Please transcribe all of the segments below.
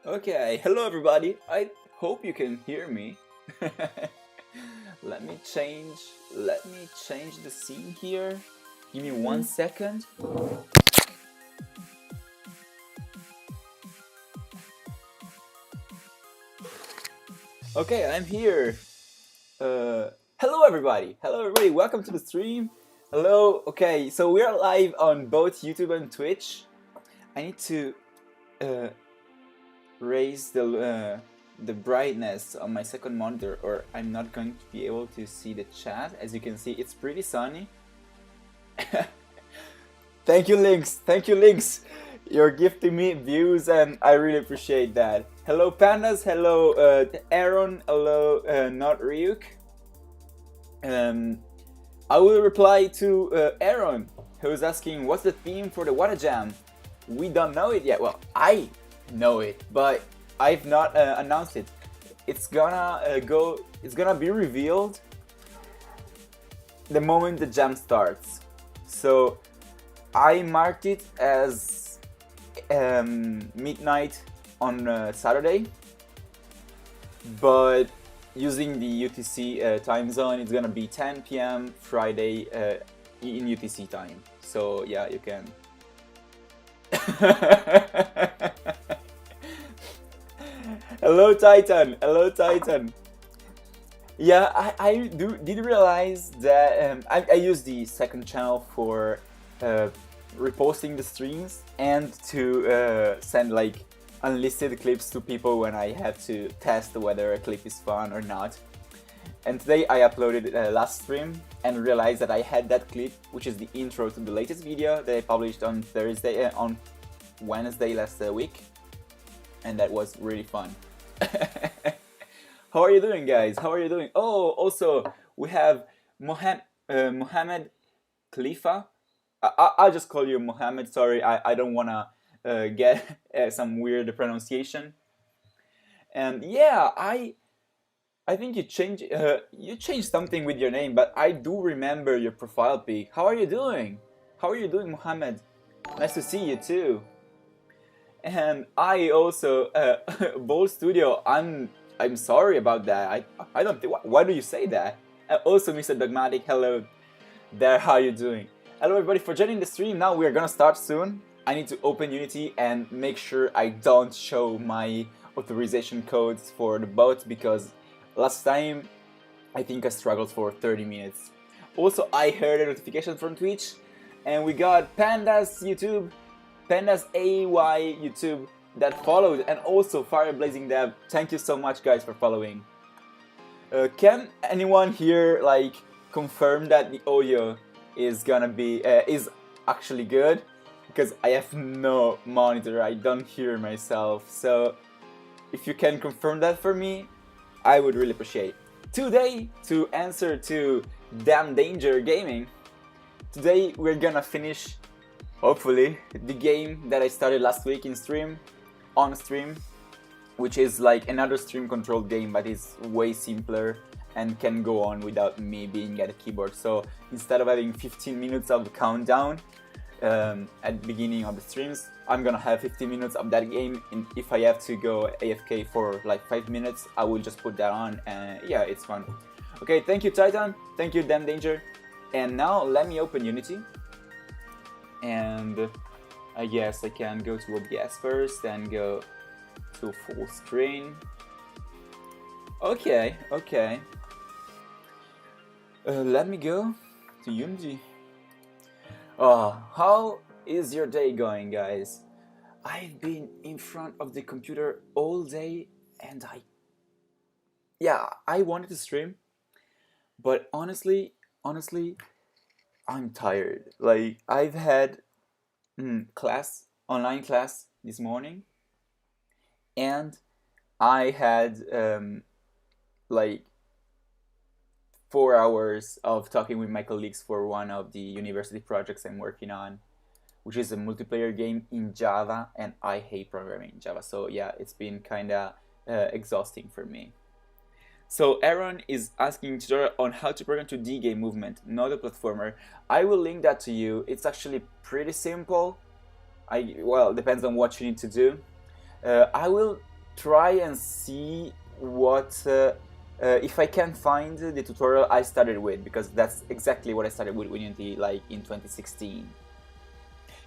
Okay, hello everybody. I hope you can hear me. let me change the scene here. Give me 1 second. Okay, I'm here. Hello everybody. Hello everybody. Welcome to the stream. Hello. Okay, so we are live on both YouTube and Twitch. I need to raise the brightness on my second monitor, or I'm not going to be able to see the chat. As you can see, it's pretty sunny. Thank you, Lynx. Thank you, Lynx. You're gifting me views, and I really appreciate that. Hello, Pandas. Hello, Aaron. Hello, not Ryuk. I will reply to Aaron, who's asking, what's the theme for the Water Jam? We don't know it yet. Well, I know it, but I've not announced it. It's gonna it's gonna be revealed the moment the jam starts. So I marked it as midnight on Saturday, but using the UTC time zone, it's gonna be 10 p.m. Friday in UTC time. So yeah, you can. Hello, Titan. Hello, Titan. Yeah, I did realize that I use the second channel for reposting the streams and to send like unlisted clips to people when I have to test whether a clip is fun or not. And today I uploaded last stream and realized that I had that clip, which is the intro to the latest video that I published on on Wednesday last week, and that was really fun. How are you doing, guys? How are you doing? Oh, also we have Mohammed Khalifa. I'll just call you Mohammed. Sorry, I don't wanna get some weird pronunciation. And yeah, I think you changed something with your name, but I do remember your profile pic. How are you doing? How are you doing, Mohammed? Nice to see you too. And I also Bold Studio. I'm sorry about that. I don't think. Why do you say that? Also, Mr. Dogmatic. Hello there. How are you doing? Hello everybody for joining the stream. Now we are gonna start soon. I need to open Unity and make sure I don't show my authorization codes for the bot, because last time I think I struggled for 30 minutes. Also, I heard a notification from Twitch, and we got Pandas YouTube, Pandas AY YouTube that followed, and also Fire Blazing Dev. Thank you so much, guys, for following. Can anyone here like confirm that the audio is gonna be is actually good? Because I have no monitor, I don't hear myself. So if you can confirm that for me, I would really appreciate. Today, to answer to Damn Danger Gaming, today we're gonna finish, hopefully, the game that I started last week on stream, which is like another stream controlled game, but it's way simpler and can go on without me being at a keyboard. So instead of having 15 minutes of the countdown, at the beginning of the streams. I'm gonna have 15 minutes of that game, and if I have to go AFK for like 5 minutes, I will just put that on, and yeah, it's fun. Okay, thank you Titan, thank you Damn Danger, and now let me open Unity, and I guess I can go to OBS first and go to full screen. Okay, let me go to Unity. How is your day going, guys? I've been in front of the computer all day, and I wanted to stream, but honestly, I'm tired. Like, I've had online class this morning, and I had like 4 hours of talking with my colleagues for one of the university projects I'm working on, which is a multiplayer game in Java, and I hate programming in Java, so yeah, it's been kinda exhausting for me. So Aaron is asking tutorial on how to program 2D game movement, not a platformer. I will link that to you. It's actually pretty simple. Well, depends on what you need to do. I will try and see what if I can find the tutorial I started with, because that's exactly what I started with Unity like in 2016.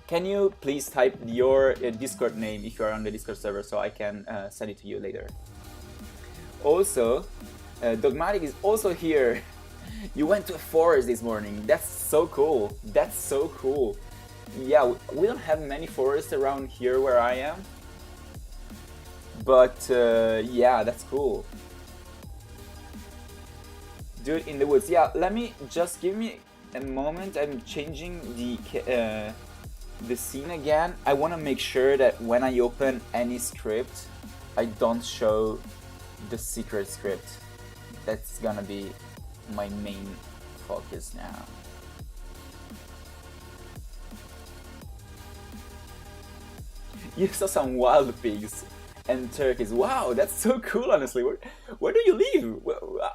Can you please type your Discord name if you are on the Discord server so I can send it to you later? Also, Dogmatic is also here. You went to a forest this morning. That's so cool. That's so cool. Yeah, we don't have many forests around here where I am. But yeah, that's cool. Dude in the woods. Yeah, let me just give me a moment. I'm changing the scene again. I want to make sure that when I open any script, I don't show the secret script. That's gonna be my main focus now. You saw some wild pigs and turkeys. Wow, that's so cool, honestly. Where do you live?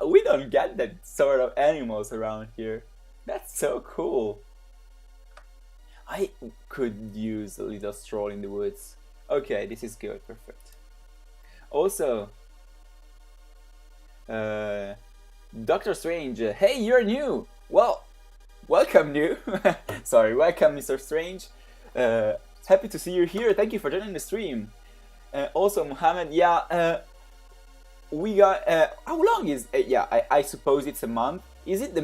We don't get that sort of animals around here. That's so cool. I could use a little stroll in the woods. Okay, this is good, perfect. Also, Doctor Strange, hey, you're new! Well, welcome, new! Sorry, welcome, Mr. Strange. Happy to see you here, thank you for joining the stream. Also, Mohammed, yeah, we got, how long is, I suppose it's a month. Is it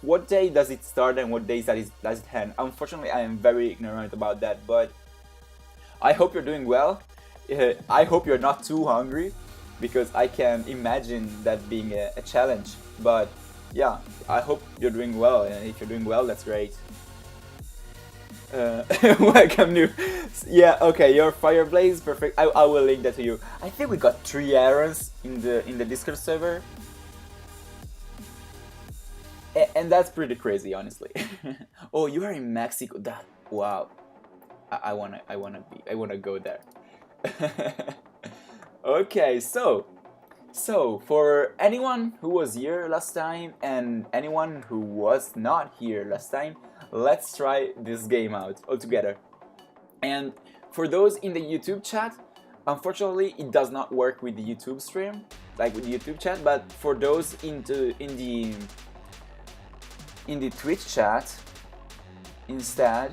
what day does it start and what days does it end? Unfortunately, I am very ignorant about that, but I hope you're doing well. I hope you're not too hungry, because I can imagine that being a challenge. But yeah, I hope you're doing well, and if you're doing well, that's great. Welcome, new. Yeah, okay, your Fireblaze, perfect. I will link that to you. I think we got 3 errors in the Discord server, and that's pretty crazy, honestly. Oh, you are in Mexico. That, wow. I wanna go there. Okay, so for anyone who was here last time and anyone who was not here last time, let's try this game out all together. And for those in the YouTube chat, unfortunately it does not work with the YouTube stream, like with the YouTube chat, but for those in the Twitch chat instead,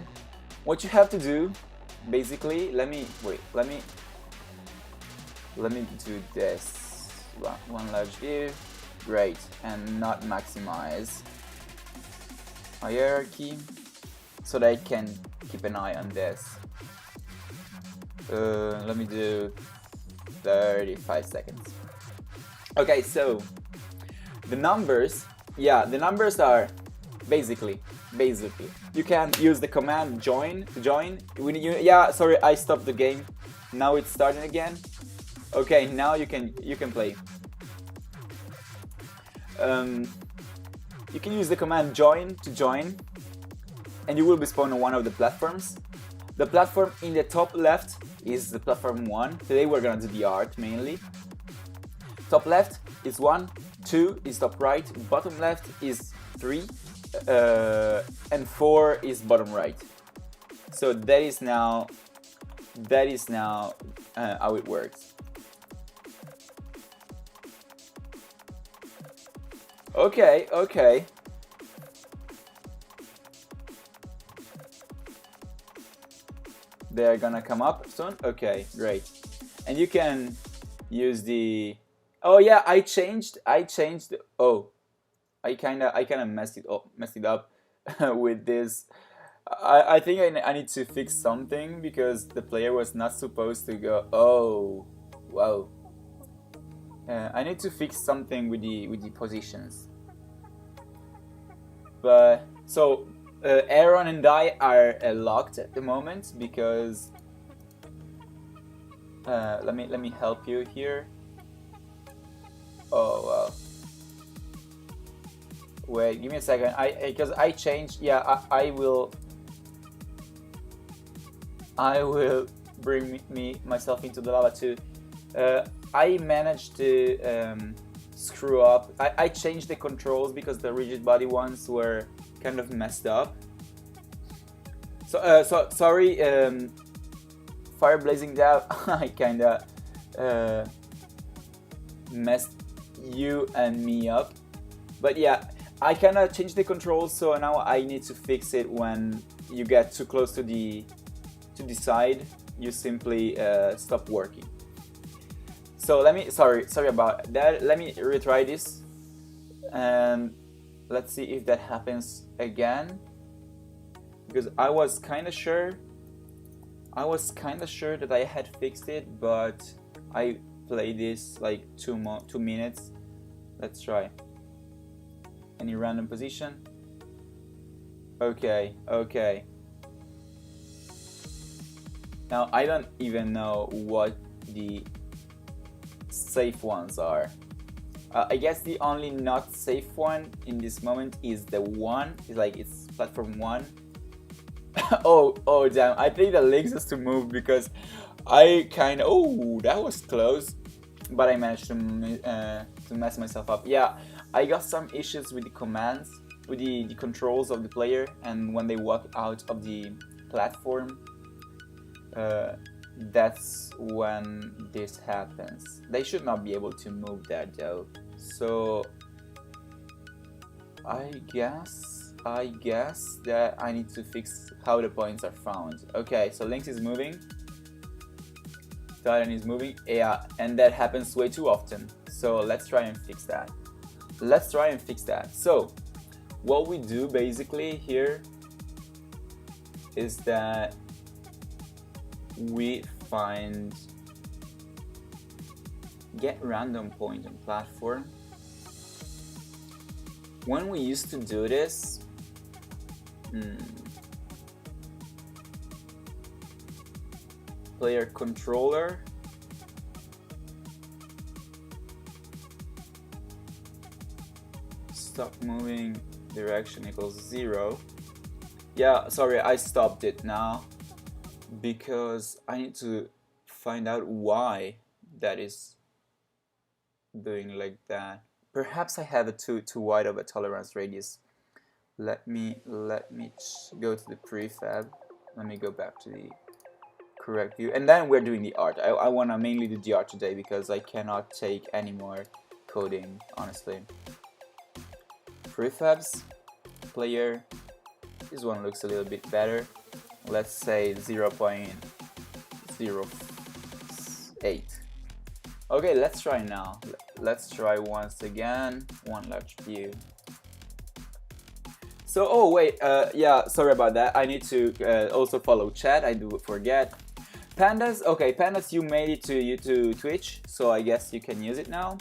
what you have to do, basically, let me do this. One large view, great, and not maximize hierarchy, so that I can keep an eye on this. Let me do 35 seconds. Okay, so the numbers, are basically you can use the command join. Sorry, I stopped the game. Now it's starting again. Okay, now you can play. You can use the command join to join, and you will be spawned on one of the platforms. The platform in the top left is the platform 1. Today we're gonna do the art mainly. Top left is 1, 2 is top right, bottom left is 3, and 4 is bottom right. So that is now how it works. Okay, okay. They're gonna come up soon? Okay, great. And you can use the... Oh yeah, I changed, oh, I kinda messed it up with this. I think I need to fix something because the player was not supposed to go. Oh, wow. I need to fix something with the positions. But so Aaron and I are locked at the moment because let me help you here. Oh wow. Wait, give me a second. Because I changed. Yeah, I will bring myself into the lava too. I managed to screw up. I changed the controls because the rigid body ones were kind of messed up. So sorry, Fire Blazing Dev. I kinda messed you and me up. But yeah, I kinda changed the controls, so now I need to fix it when you get too close to the side. You simply stop working. So let me, sorry about that. Let me retry this and let's see if that happens again, because I was kind of sure that I had fixed it, but I played this like 2 minutes. Let's try. Any random position? Okay. Now I don't even know what the safe ones are. I guess the only not safe one in this moment is the 1. It's platform 1. oh damn! I think the links has to move because I kind of... Oh, that was close, but I managed to mess myself up. Yeah, I got some issues with the commands, with the controls of the player, and when they walk out of the platform, that's when this happens. They should not be able to move that though. So I guess that I need to fix how the points are found. Okay, so Lynx is moving, Titan is moving, yeah, and that happens way too often. So let's try and fix that. So what we do basically here is that we find get random point on platform. When we used to do this, player controller, stop moving direction equals 0. Yeah, sorry, I stopped it now because I need to find out why that is doing like that. Perhaps I have a too wide of a tolerance radius. Let me go to the prefab. Let me go back to the correct view, and then we're doing the art. I want to mainly do the art today because I cannot take any more coding, honestly. Prefabs, player. This one looks a little bit better. Let's say 0.08. Okay, let's try now. Let's try once again. One large view. So, oh wait, yeah, sorry about that. I need to also follow chat. I do forget. Pandas, okay, Pandas, you made it to Twitch, so I guess you can use it now.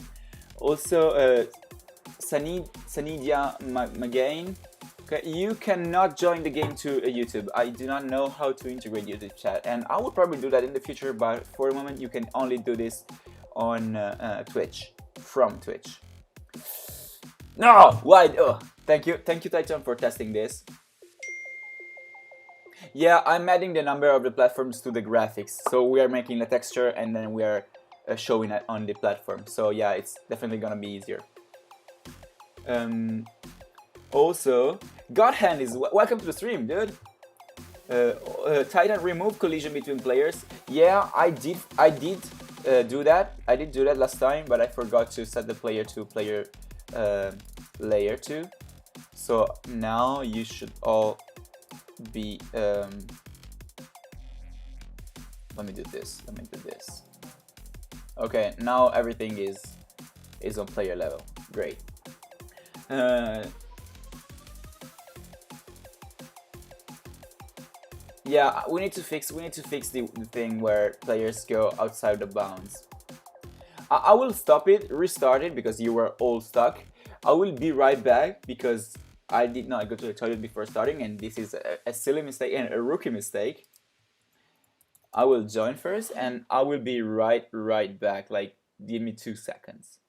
Also, Sanidia Magain. Okay, you cannot join the game to YouTube. I do not know how to integrate YouTube chat, and I will probably do that in the future, but for the moment you can only do this on Twitch, from Twitch. No! Why? Oh, thank you Titan for testing this. Yeah, I'm adding the number of the platforms to the graphics, so we are making a texture and then we are showing it on the platform. So yeah, it's definitely gonna be easier. Also, Godhand is welcome to the stream, dude. Titan remove collision between players. Yeah, I did do that. I did do that last time, but I forgot to set the player to player layer 2. So now you should all be. Let me do this. Let me do this. Okay, now everything is on player level. Great. Yeah, we need to fix the thing where players go outside the bounds. I will stop it, restart it because you were all stuck. I will be right back because I did not go to the toilet before starting, and this is a silly mistake and a rookie mistake. I will join first, and I will be right back. Like, give me 2 seconds.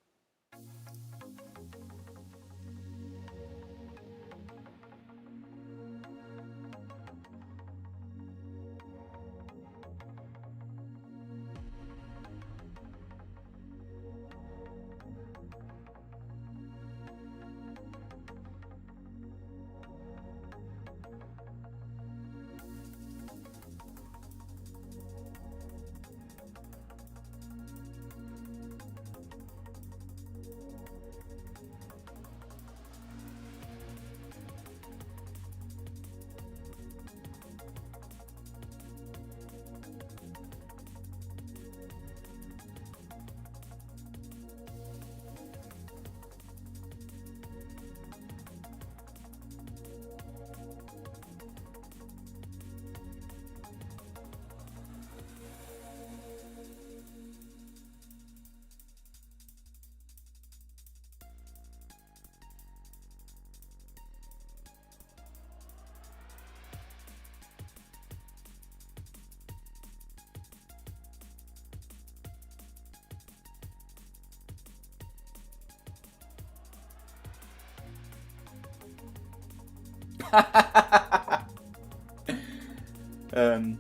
um,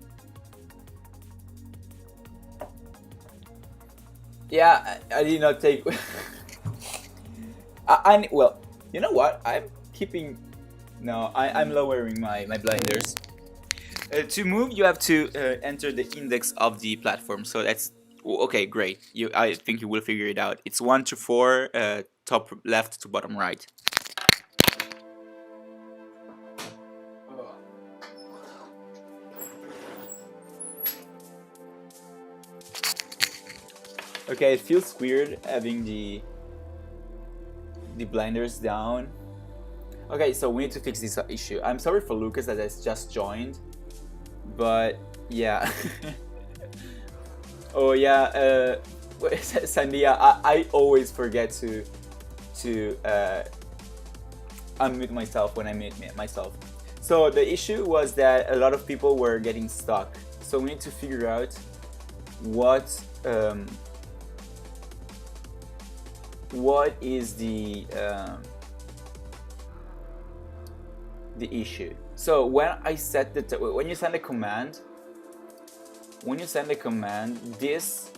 yeah, I did not take. Well, you know what? I'm keeping. No, I'm lowering my blinders. To move, you have to enter the index of the platform. So that's okay. Great. I think you will figure it out. It's 1 to 4, top left to bottom right. Okay, it feels weird having the blinders down. Okay, so we need to fix this issue. I'm sorry for Lucas that has just joined, but yeah. Oh yeah, Sandia, I always forget to unmute myself when I mute myself. So the issue was that a lot of people were getting stuck. So we need to figure out what is the issue. So when I set when you send a command, this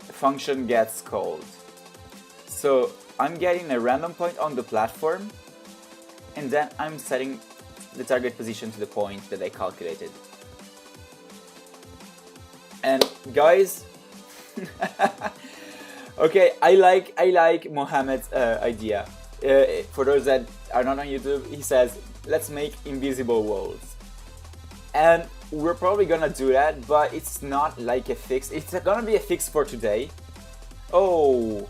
function gets called. So I'm getting a random point on the platform, and then I'm setting the target position to the point that I calculated. And guys, okay, I like Mohammed's idea. For those that are not on YouTube, he says, let's make invisible walls. And we're probably gonna do that, but it's not like a fix. It's gonna be a fix for today. Oh,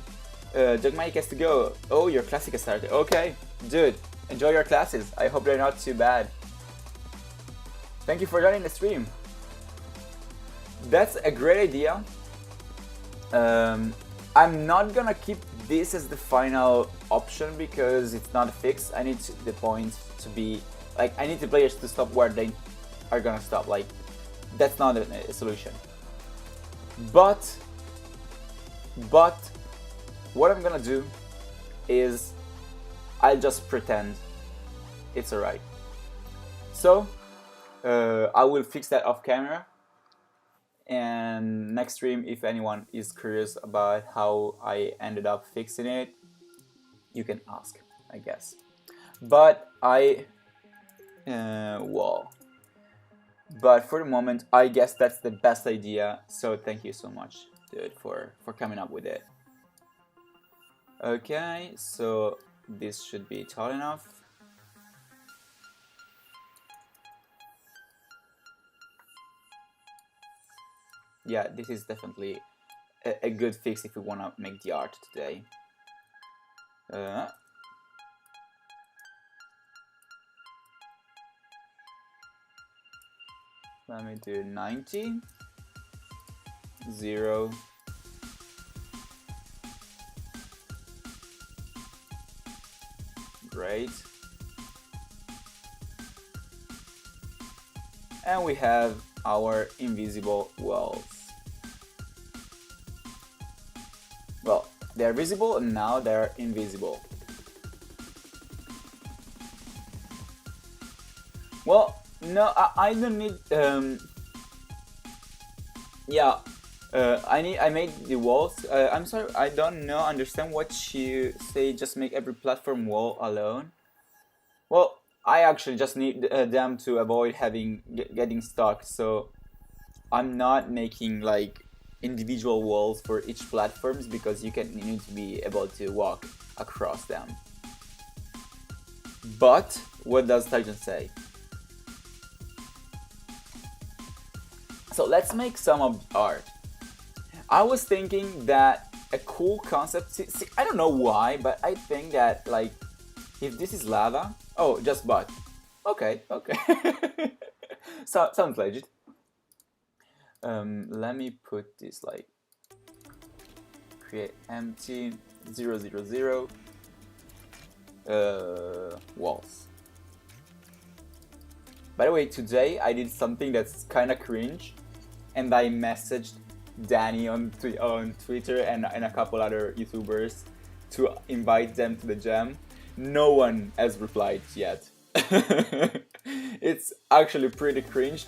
Dogmatic has to go. Oh, your classic has started. Okay, dude, enjoy your classes. I hope they're not too bad. Thank you for joining the stream. That's a great idea. I'm not gonna keep this as the final option because it's not a fix. I need the point to be like, I need the players to stop where they are gonna stop. Like, that's not a solution. But what I'm gonna do is I'll just pretend it's alright. So I will fix that off camera, and next stream, if anyone is curious about how I ended up fixing it, you can ask. I guess. But well, but for the moment, I guess that's the best idea. So thank you so much, dude, for coming up with it. Okay, so this should be tall enough. Yeah, this is definitely a good fix if we want to make the art today. Let me do 90, 0, great. And we have our invisible walls. Well, they're visible and now they're invisible. Well, no, I don't need. Yeah, I made the walls. I'm sorry, I don't understand what you say. Just make every platform wall alone. Well, I actually just need them to avoid getting stuck. So I'm not making like individual walls for each platforms because you need to be able to walk across them. But what does Titan say? So let's make some of the art. I was thinking that a cool concept. See, I don't know why, but I think that like if this is lava. Oh, just but. Okay, okay. So, sounds legit. Let me put this like create empty 000 walls. By the way, today I did something that's kind of cringe, and I messaged Danny on Twitter and a couple other YouTubers to invite them to the jam. No one has replied yet. It's actually pretty cringe.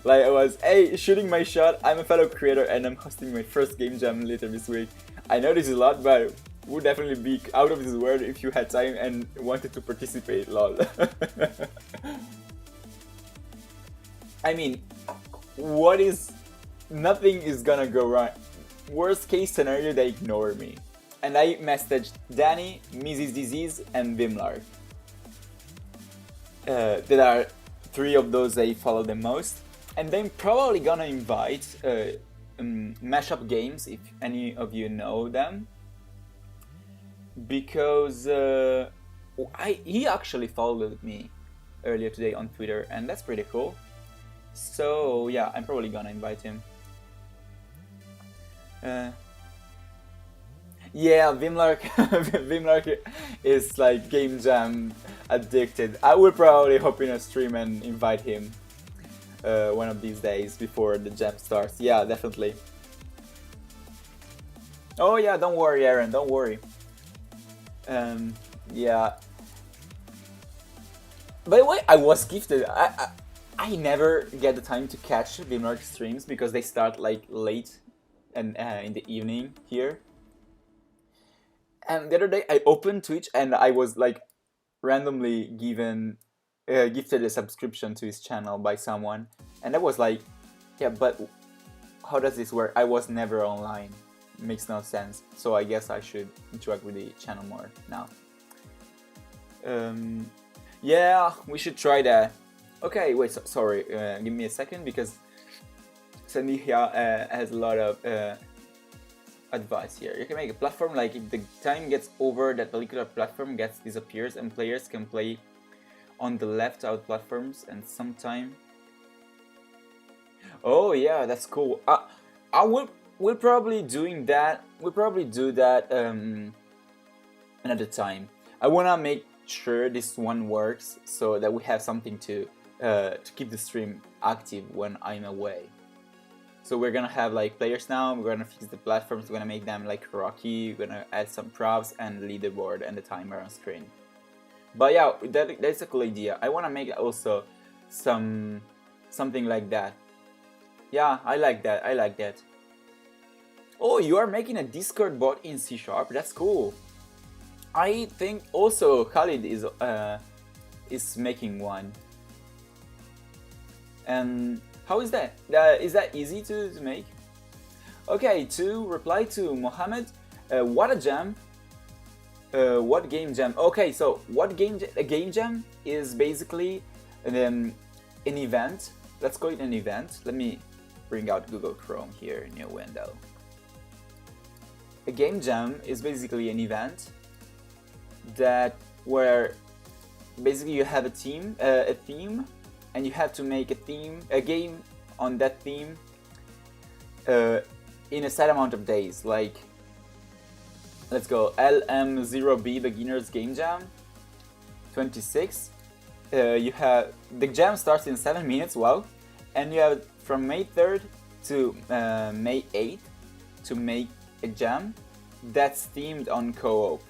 Like I was, hey, shooting my shot. I'm a fellow creator and I'm hosting my first game jam later this week. I know this is a lot, but would definitely be out of this world if you had time and wanted to participate. Lol. I mean, nothing is gonna go wrong. Worst case scenario, they ignore me. And I messaged Danny, Mrs. Disease, and Vimlark. That are three of those I follow the most. And they're probably gonna invite Mashup Games, if any of you know them. Because he actually followed me earlier today on Twitter, and that's pretty cool. So yeah, I'm probably gonna invite him. Yeah, Vimlark Vimlark is like game jam addicted. I will probably hop in a stream and invite him one of these days before the jam starts. Yeah, definitely. Oh yeah, don't worry, Aaron, don't worry. Yeah. By the way, I was gifted. I never get the time to catch Vimlark streams because they start like late and in the evening here. And the other day I opened Twitch and I was like randomly gifted a subscription to his channel by someone, and I was like, yeah, but how does this work? I was never online. Makes no sense. So I guess I should interact with the channel more now. Yeah, we should try that. Okay, wait, sorry, give me a second because Sandy here has a lot of advice here. You can make a platform like if the time gets over that particular platform disappears and players can play on the left out platforms and sometime. Oh yeah, that's cool. We're probably doing that. We'll probably do that another time. I wanna make sure this one works so that we have something to keep the stream active when I'm away. So we're gonna have like players now, we're gonna fix the platforms, we're gonna make them like rocky, we're gonna add some props and leaderboard and the timer on screen. But yeah, that's a cool idea. I wanna make also something like that. Yeah, I like that, I like that. Oh, you are making a Discord bot in C#, that's cool. I think also Khalid is making one. And how is that? Is that easy to make? Okay, to reply to Mohammed, what a jam! What game jam? Okay, so a game jam is basically an event. Let's call it an event. Let me bring out Google Chrome here, new window. A game jam is basically an event where basically you have a theme, and you have to make a game on that theme in a set amount of days. Like, let's go LM0B Beginners Game Jam 26. You have the jam starts in 7 minutes. Wow, and you have from May 3rd to May 8th to make a jam that's themed on co-op.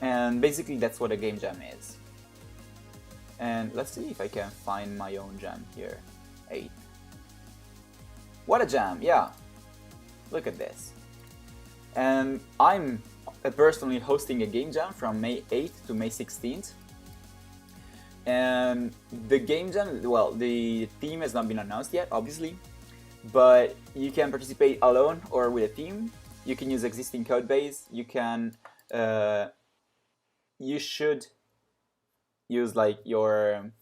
And basically that's what a game jam is. And let's see if I can find my own jam here. 8. What a jam, yeah. Look at this. And I'm personally hosting a game jam from May 8th to May 16th. And the game jam, well, the theme has not been announced yet, obviously. But you can participate alone or with a team. You can use existing code base. You can you should use like you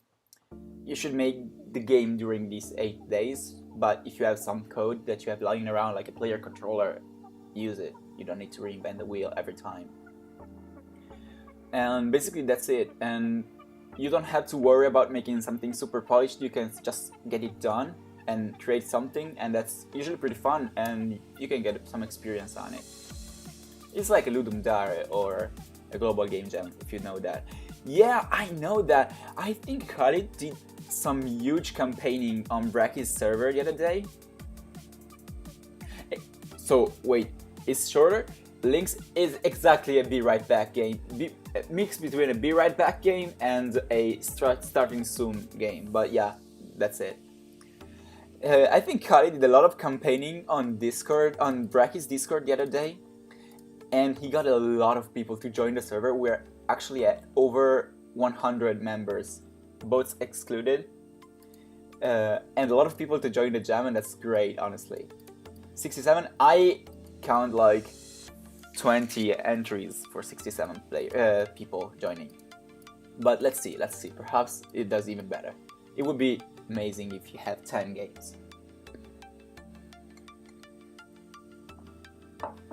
should make the game during these 8 days, but if you have some code that you have lying around like a player controller, use it. You don't need to reinvent the wheel every time. And basically that's it. And you don't have to worry about making something super polished. You can just get it done and create something, and that's usually pretty fun, and you can get some experience on it. It's like a Ludum Dare or a global game jam, if you know that. Yeah, I know that. I think Khalid did some huge campaigning on Brachy's server the other day. So wait, it's shorter? Lynx is exactly a Be Right Back game. Mix between a Be Right Back game and a Starting Soon game. But yeah, that's it. I think Khalid did a lot of campaigning on Discord, on Brachy's Discord the other day. And he got a lot of people to join the server. We're actually at over 100 members, bots excluded. And a lot of people to join the jam, and that's great, honestly. 67, I count like 20 entries for 67 people joining. But let's see, perhaps it does even better. It would be amazing if you have 10 games.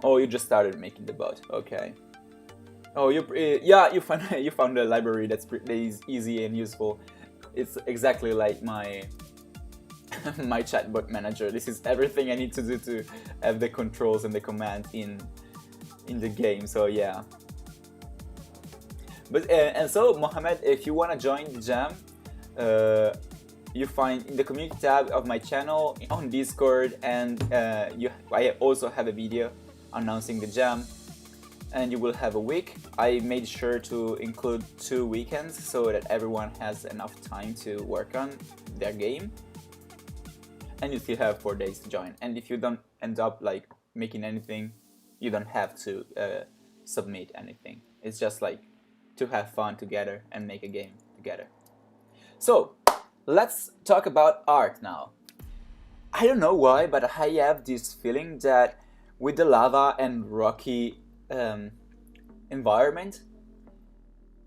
Oh, you just started making the bot. Okay. Oh, you found a library that's pretty easy and useful. It's exactly like my my chatbot manager. This is everything I need to do to have the controls and the commands in the game. So yeah. But and so Mohammed, if you wanna join the jam, you find in the community tab of my channel on Discord, and I also have a video announcing the jam, and you will have a week. I made sure to include 2 weekends so that everyone has enough time to work on their game, and you still have 4 days to join. And if you don't end up like making anything, you don't have to submit anything. It's just like to have fun together and make a game together. So let's talk about art now. I don't know why, but I have this feeling that with the lava and rocky environment,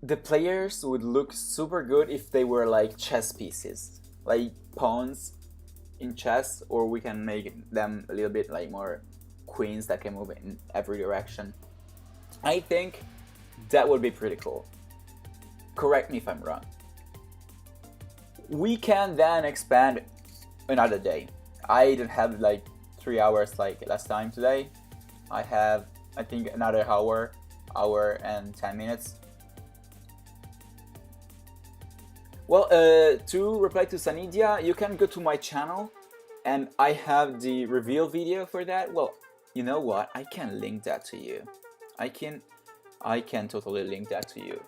the players would look super good if they were like chess pieces, like pawns in chess, or we can make them a little bit like more queens that can move in every direction. I think that would be pretty cool. Correct me if I'm wrong. We can then expand another day. I didn't have like 3 hours like last time today. I have, I think, another hour and 10 minutes. Well, to reply to Sanidia, you can go to my channel, and I have the reveal video for that. Well, you know what? I can link that to you. I can totally link that to you.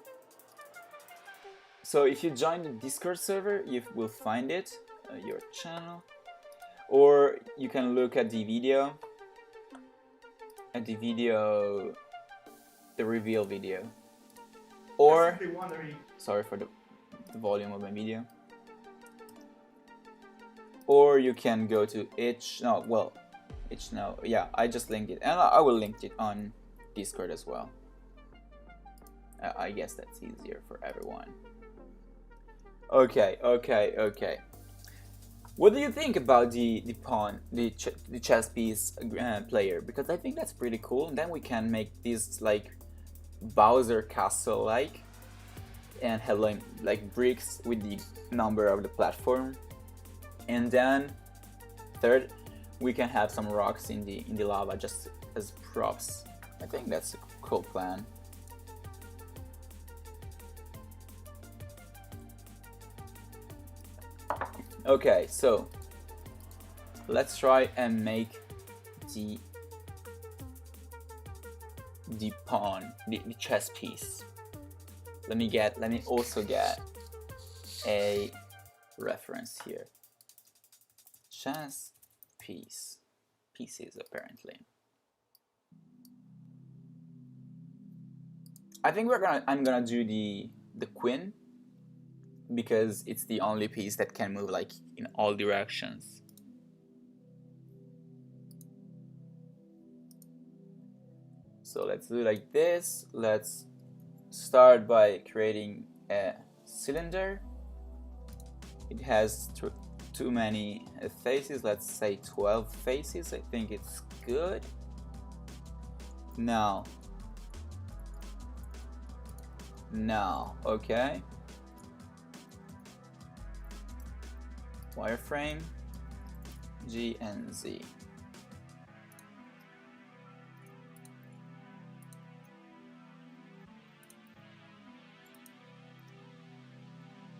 So if you join the Discord server, you will find it, your channel. Or you can look at the video. the reveal video. Just Or simply wondering. sorry for the volume of my video. Or you can go to yeah, I just linked it, and I will link it on Discord as well. I guess that's easier for everyone. Okay. What do you think about the pawn, the chess piece player? Because I think that's pretty cool. And then we can make this like Bowser castle like, and have like bricks with the number of the platform. And then third, we can have some rocks in the lava just as props. I think that's a cool plan. Okay, so let's try and make the pawn, the chess piece. Let me also get a reference here. Chess piece, pieces apparently. I think I'm gonna do the queen, because it's the only piece that can move like in all directions. So let's do like this. Let's start by creating a cylinder. It has too many faces. Let's say 12 faces. I think it's good. Now, okay. Wireframe, G and Z.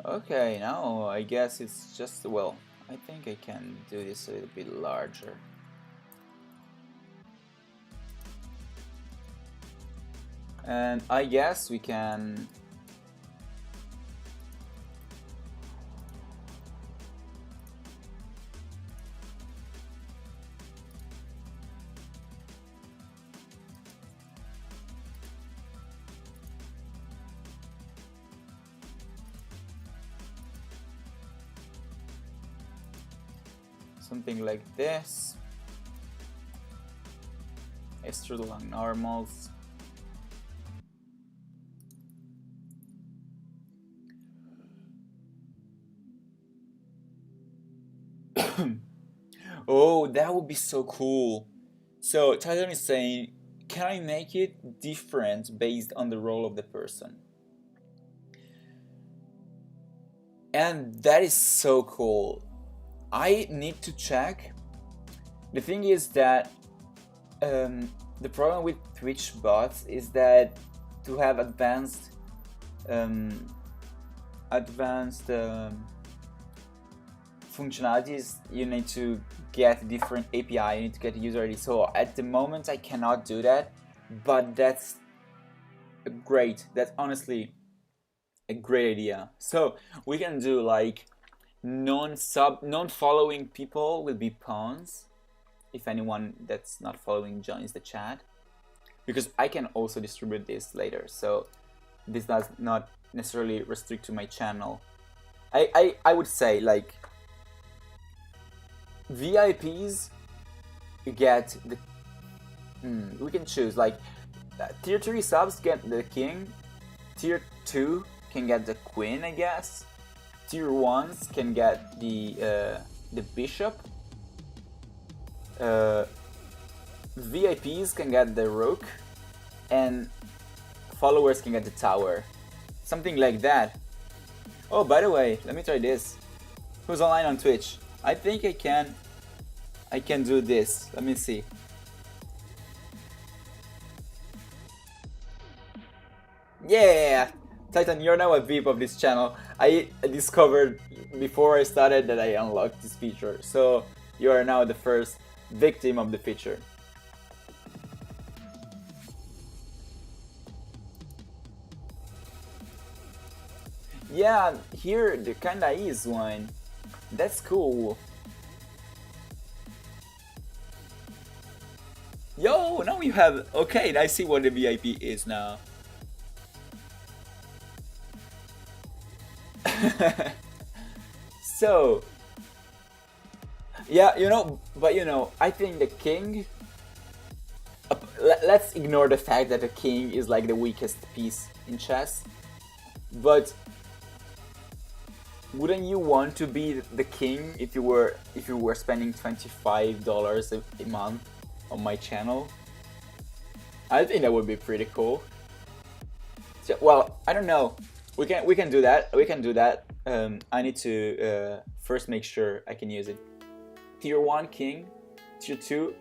Okay, now I guess it's just, well, I think I can do this a little bit larger. And I guess we can something like this. Extrude along normals. Oh, that would be so cool. So Titan is saying, can I make it different based on the role of the person? And that is so cool. I need to check. The thing is that the problem with Twitch bots is that to have advanced functionalities, you need to get different API, you need to get user ID. So at the moment I cannot do that, but that's great. That's honestly a great idea. So we can do like non-following people will be pawns if anyone that's not following joins the chat, because I can also distribute this later, so this does not necessarily restrict to my channel. I would say like VIPs get the we can choose like tier 3 subs get the king, tier 2 can get the queen, I guess, tier 1s can get the bishop, VIPs can get the rook, and followers can get the tower. Something like that. Oh, by the way, let me try this. Who's online on Twitch? I think I can do this. Let me see. Yeah! Titan, you're now a VIP of this channel. I discovered before I started that I unlocked this feature, so you are now the first victim of the feature. Yeah, here there kinda is one. That's cool. Yo, now you have. Okay, I see what the VIP is now. So, yeah, but I think the king. Let's ignore the fact that the king is like the weakest piece in chess. But wouldn't you want to be the king if you were spending $25 a month on my channel? I think that would be pretty cool. So, well, I don't know. We can do that. We can do that. I need to first make sure I can use it. Tier 1 king, tier 2.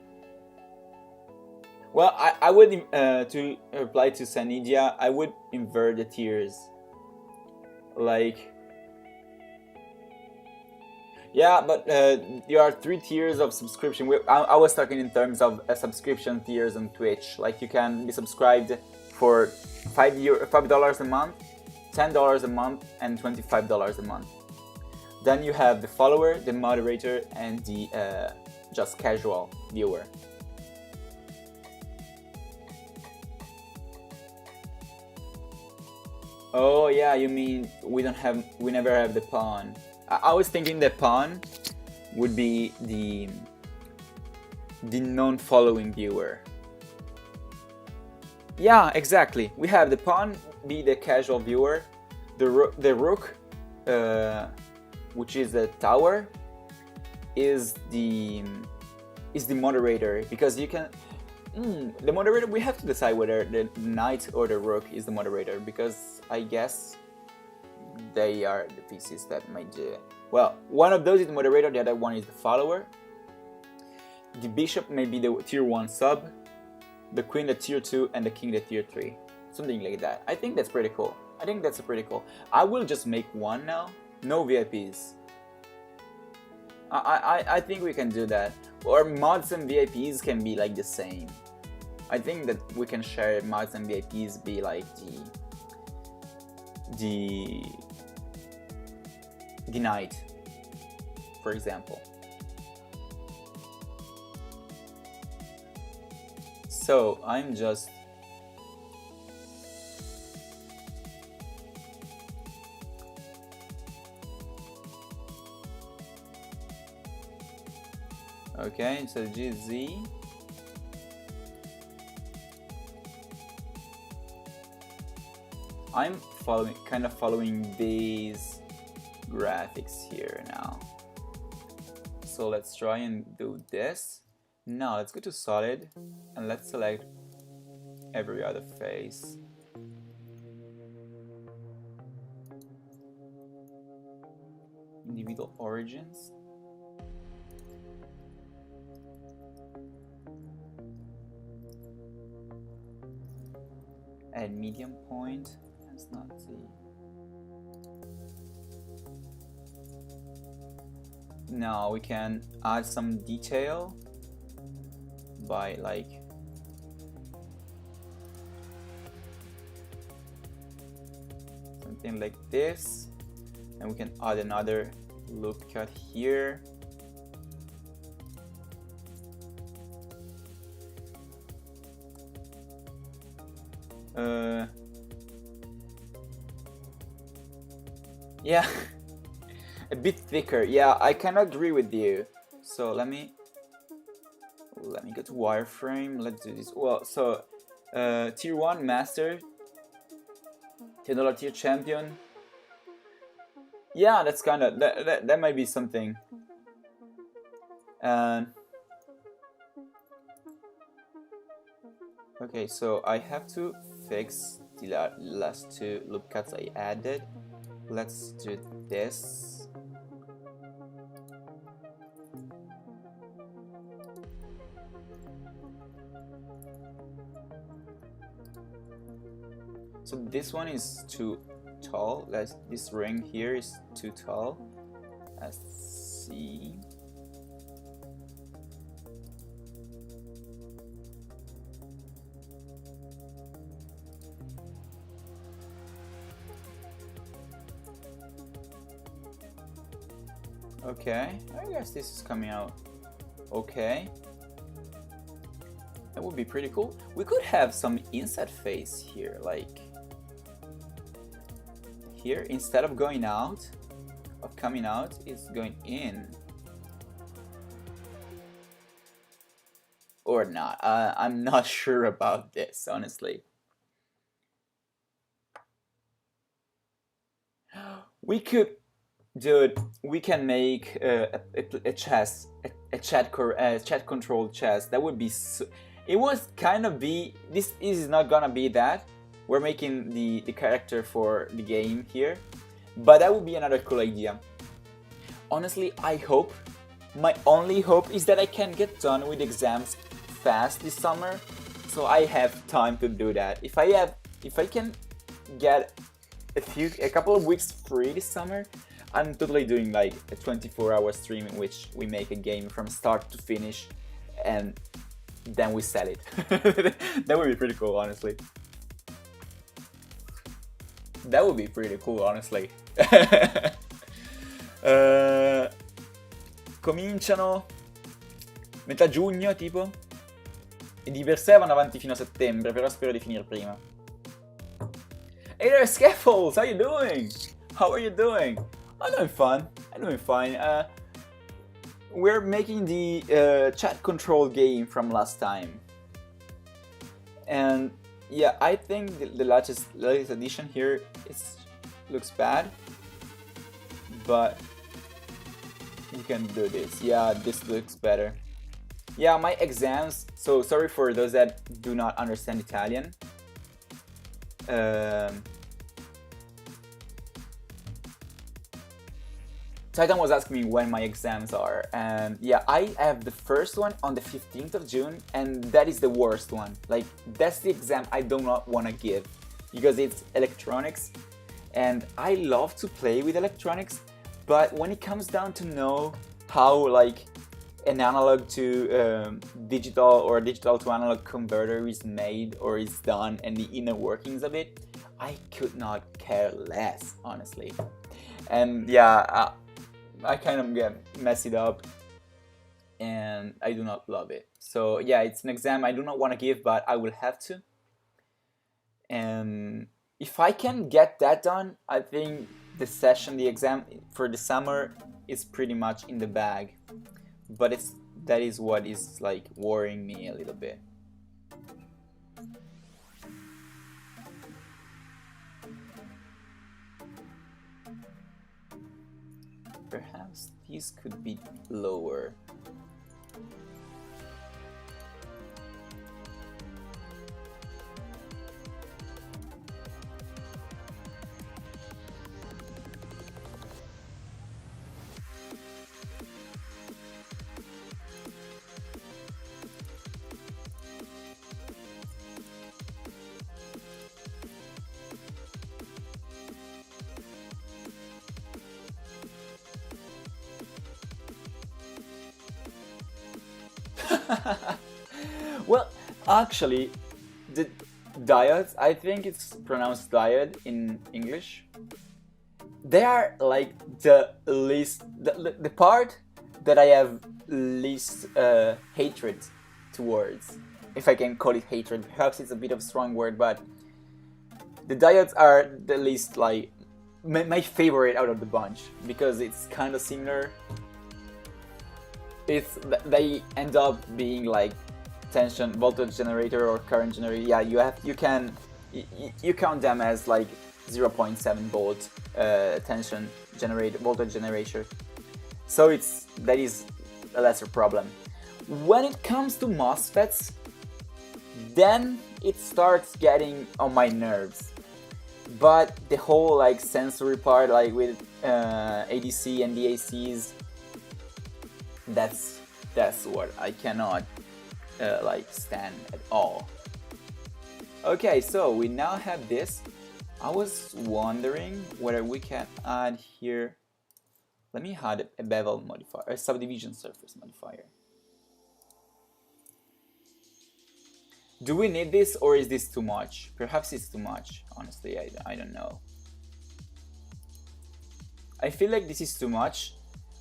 Well, I would to reply to Sanidia, I would invert the tiers. Like, yeah, but there are 3 tiers of subscription. I was talking in terms of subscription tiers on Twitch. Like, you can be subscribed for $5 a month, $10 a month, and $25 a month. Then you have the follower, the moderator, and the just casual viewer. Oh yeah, you mean we never have the pawn. I was thinking the pawn would be the non-following viewer. Yeah, exactly. We have the pawn be the casual viewer, the rook, which is the tower, is the moderator, because you can. The moderator, we have to decide whether the knight or the rook is the moderator, because I guess they are the pieces that might do. Well, one of those is the moderator, the other one is the follower. The bishop may be the tier 1 sub, the queen the tier 2, and the king the tier 3. Something like that. I think that's pretty cool. I will just make one now. No VIPs. I think we can do that. Or mods and VIPs can be like the same. I think that we can share mods and VIPs be like the knight, for example. So I'm just okay, so GZ. I'm kind of following these graphics here now. So let's try and do this. Now let's go to solid and let's select every other face. Individual origins. Add medium point. Let's not see. Now we can add some detail by like something like this, and we can add another loop cut here. Yeah, a bit thicker. Yeah, I can agree with you. So let me go to wireframe. Let's do this. Well, so tier 1 master, $10 tier champion. Yeah, that's kind of that might be something. And okay, so I have to fix the last 2 loop cuts I added. Let's do this. So this one is too tall. This ring here is too tall. Let's see. Okay, I guess this is coming out okay. That would be pretty cool. We could have some inset face here, like here, instead of going out, of coming out, it's going in. Or not. I'm not sure about this, honestly. We could, dude. We can make a chess, a chat controlled chess. That would be. It was kind of be. This is not gonna be that. We're making the character for the game here, but that would be another cool idea. Honestly, I hope. My only hope is that I can get done with exams fast this summer, so I have time to do that. If I can get a couple of weeks free this summer, I'm totally doing like a 24-hour stream in which we make a game from start to finish, and then we sell it. That would be pretty cool, honestly. That would be pretty cool, honestly. Cominciano metà giugno, tipo. E di per sé vanno avanti fino a settembre, però spero di finire prima. Hey there, Scaffolds! How you doing? How are you doing? I'm doing fine. I'm doing fine. We're making the chat control game from last time. And yeah, I think the latest edition here looks bad. But you can do this. Yeah, this looks better. Yeah, my exams, so sorry for those that do not understand Italian. Titan was asking me when my exams are, and yeah, I have the first one on the 15th of June, and that is the worst one. Like, that's the exam I do not want to give, because it's electronics, and I love to play with electronics, but when it comes down to know how like an analog to digital or digital to analog converter is made or is done and the inner workings of it, I could not care less, honestly. And yeah, I kind of get messed up and I do not love it. So yeah, it's an exam I do not want to give, but I will have to. And if I can get that done, I think the exam for the summer is pretty much in the bag. But that is what is like worrying me a little bit. Perhaps these could be lower. Well, actually, the diode, I think it's pronounced diode in English. They are like the least, the part that I have least hatred towards, if I can call it hatred. Perhaps it's a bit of a strong word, but the diodes are the least like my favorite out of the bunch because it's kind of similar. They end up being like tension voltage generator or current generator. Yeah, you count them as like 0.7 volt tension generator voltage generator. So that is a lesser problem. When it comes to MOSFETs, then it starts getting on my nerves. But the whole like sensory part, like with ADC and DACs, that's what I cannot like stand at all. Okay, so we now have this. I was wondering whether we can add here. Let me add a bevel modifier, a subdivision surface modifier. Do we need this or is this too much? Perhaps it's too much, honestly, I don't know. I feel like this is too much,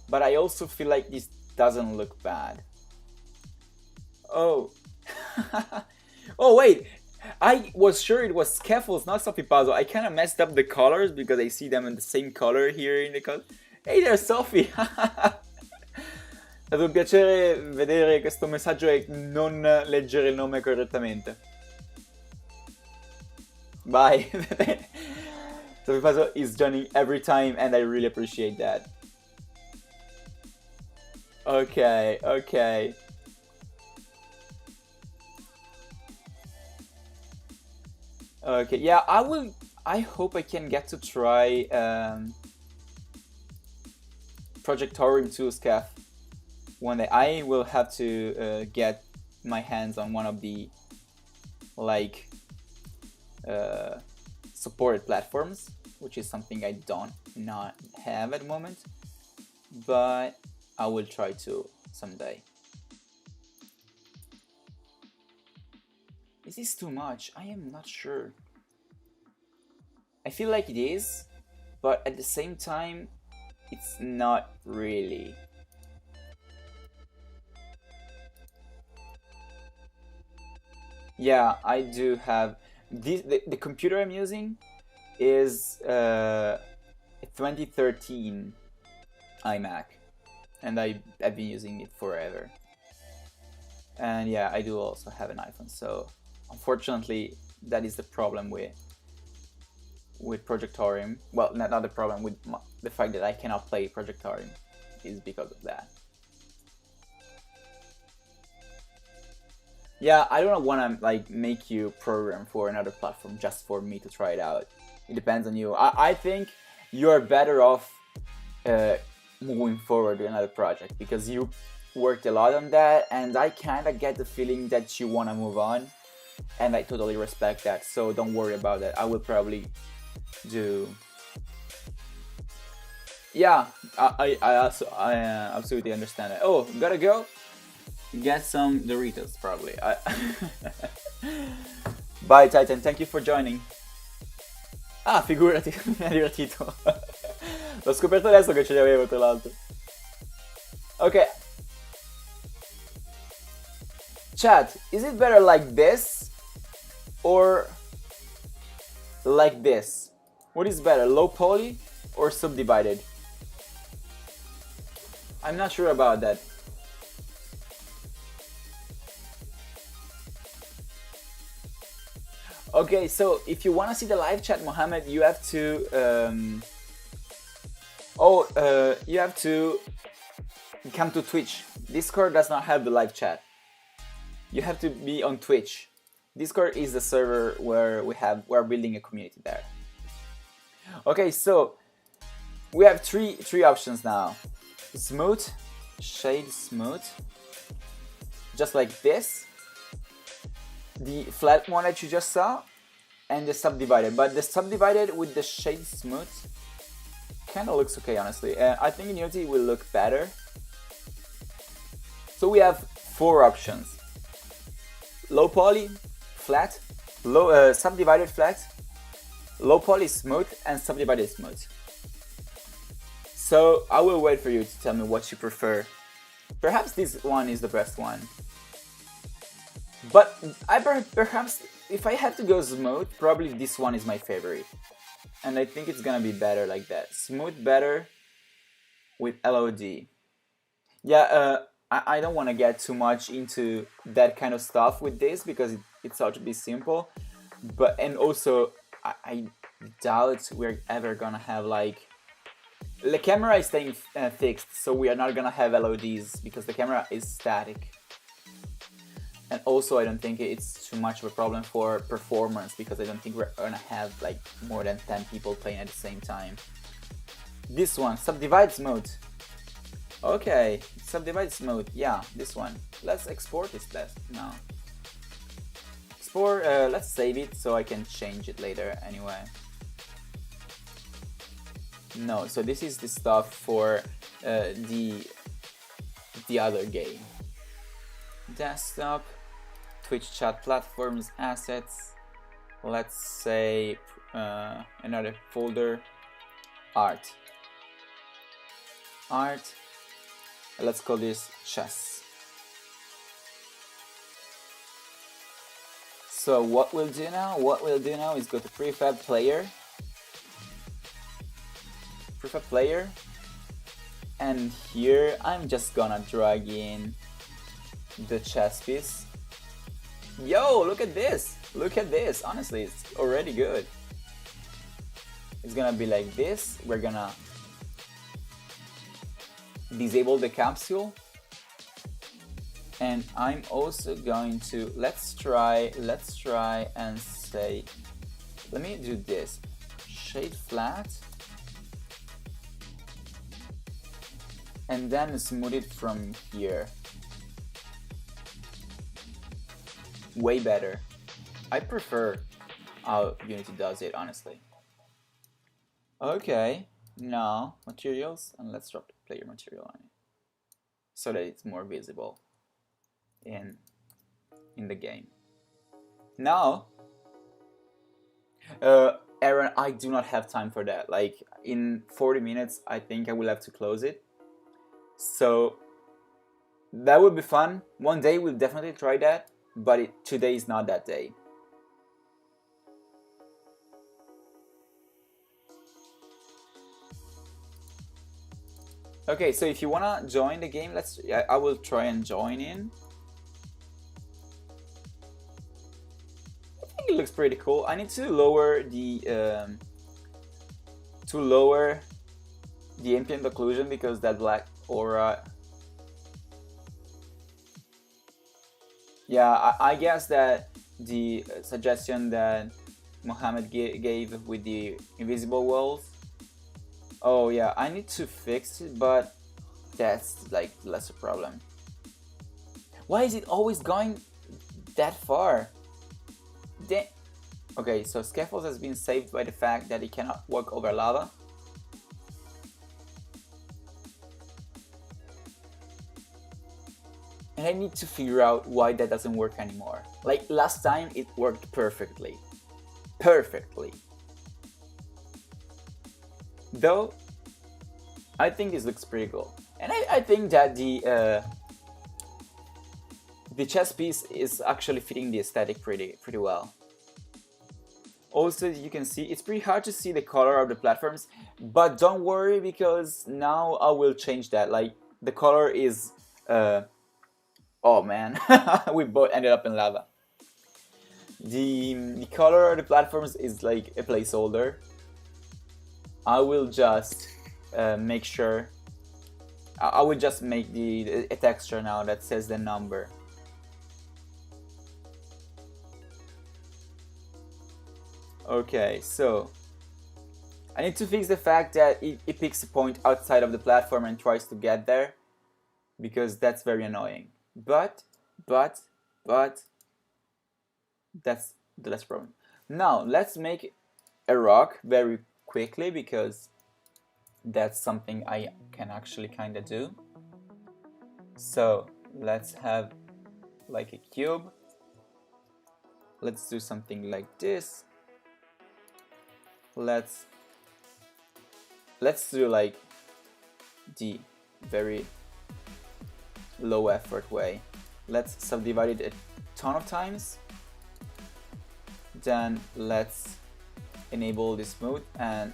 but I also feel like this doesn't look bad. Oh, Oh wait, I was sure it was Scuffles, not Sophie Puzzle. I kind of messed up the colors because I see them in the same color here in the color. Hey there, Sophie! È stato un piacere vedere questo messaggio e non leggere il nome correttamente. Bye! Sophie Puzzle is joining every time and I really appreciate that. Okay, okay. Okay, yeah, I hope I can get to try Projectorium 2 Scaff one day. I will have to get my hands on one of the like supported platforms, which is something I don't not have at the moment, but I will try to someday. Is this too much? I am not sure. I feel like it is, but at the same time, it's not really. Yeah, I do have this. The computer I'm using is 2013 iMac, and I've been using it forever. And yeah, I do also have an iPhone, so unfortunately, that is the problem with Projectorium. Well, not the problem with the fact that I cannot play Projectorium is because of that. Yeah, I don't want to like make you program for another platform just for me to try it out. It depends on you. I think you are better off moving forward to another project because you worked a lot on that, and I kind of get the feeling that you want to move on, and I totally respect that. So don't worry about that. I will probably do. Yeah, I also I absolutely understand it. Oh, gotta go. Get some Doritos, probably. Bye, Titan. Thank you for joining. Ah, figurati, mi ha divertito. L'ho scoperto adesso che ce li avevo, tra l'altro. Ok. Chat, is it better like this or like this? What is better, low poly or subdivided? I'm not sure about that. Okay, so if you want to see the live chat, Mohammed, you have to you have to come to Twitch. Discord does not have the live chat. You have to be on Twitch. Discord is the server where we're building a community there. Okay, so we have three options now. Smooth, shade smooth, just like this. The flat one that you just saw, and the subdivided. But the subdivided with the shade smooth kind of looks okay, honestly. I think in Unity will look better. So we have four options: low poly, flat, low subdivided flat, low poly smooth, and subdivided smooth. So I will wait for you to tell me what you prefer. Perhaps this one is the best one. But perhaps if I had to go smooth, probably this one is my favorite. And I think it's gonna be better like that. Smooth better with LOD. Yeah, I don't want to get too much into that kind of stuff with this because it's ought to be simple. But and also I doubt we're ever gonna have like the camera is staying fixed, so we are not gonna have LODs because the camera is static. And also I don't think it's too much of a problem for performance because I don't think we're gonna have like more than 10 people playing at the same time. This one, subdivide mode. Okay, subdivide mode, yeah, this one. Let's export this now. Export, let's save it so I can change it later anyway. No, so this is the stuff for the other game. Desktop, Twitch chat platforms, assets, let's say another folder, art, let's call this chess. So what we'll do now? What we'll do now is go to prefab player. Prefab player. And here I'm just gonna drag in the chess piece. Yo, look at this! Look at this! Honestly, it's already good. It's gonna be like this. We're gonna disable the capsule. And I'm also going to, let's try and say, let me do this. Shade flat. And then smooth it from here. Way better. I prefer how Unity does it, honestly. Okay, now materials, and let's drop the player material on it so that it's more visible in the game. Now, Aaron, I do not have time for that. Like in 40 minutes, I think I will have to close it. So that would be fun. One day we'll definitely try that, but today is not that day. Okay, so if you wanna join the game, I will try and join in. I think it looks pretty cool. I need to lower the ambient occlusion because that black aura. Yeah, I guess that the suggestion that Mohammed gave with the invisible walls. Oh yeah, I need to fix it, but that's like less a problem. Why is it always going that far? Okay, so Scaffold has been saved by the fact that it cannot walk over lava. And I need to figure out why that doesn't work anymore. Like last time it worked perfectly. Perfectly. Though, I think this looks pretty cool. And I think that the chess piece is actually fitting the aesthetic pretty well. Also, as you can see, it's pretty hard to see the color of the platforms, but don't worry because now I will change that. Like the color is oh man, we both ended up in lava. The color of the platforms is like a placeholder. I will just make sure. I will just make a texture now that says the number. Okay, so I need to fix the fact that it picks a point outside of the platform and tries to get there, because that's very annoying. But that's the last problem. Now let's make a rock very quickly because that's something I can actually kind of do. So let's have like a cube. Let's do something like this. Let's do like the very low effort way. Let's subdivide it a ton of times. Then let's enable the smooth and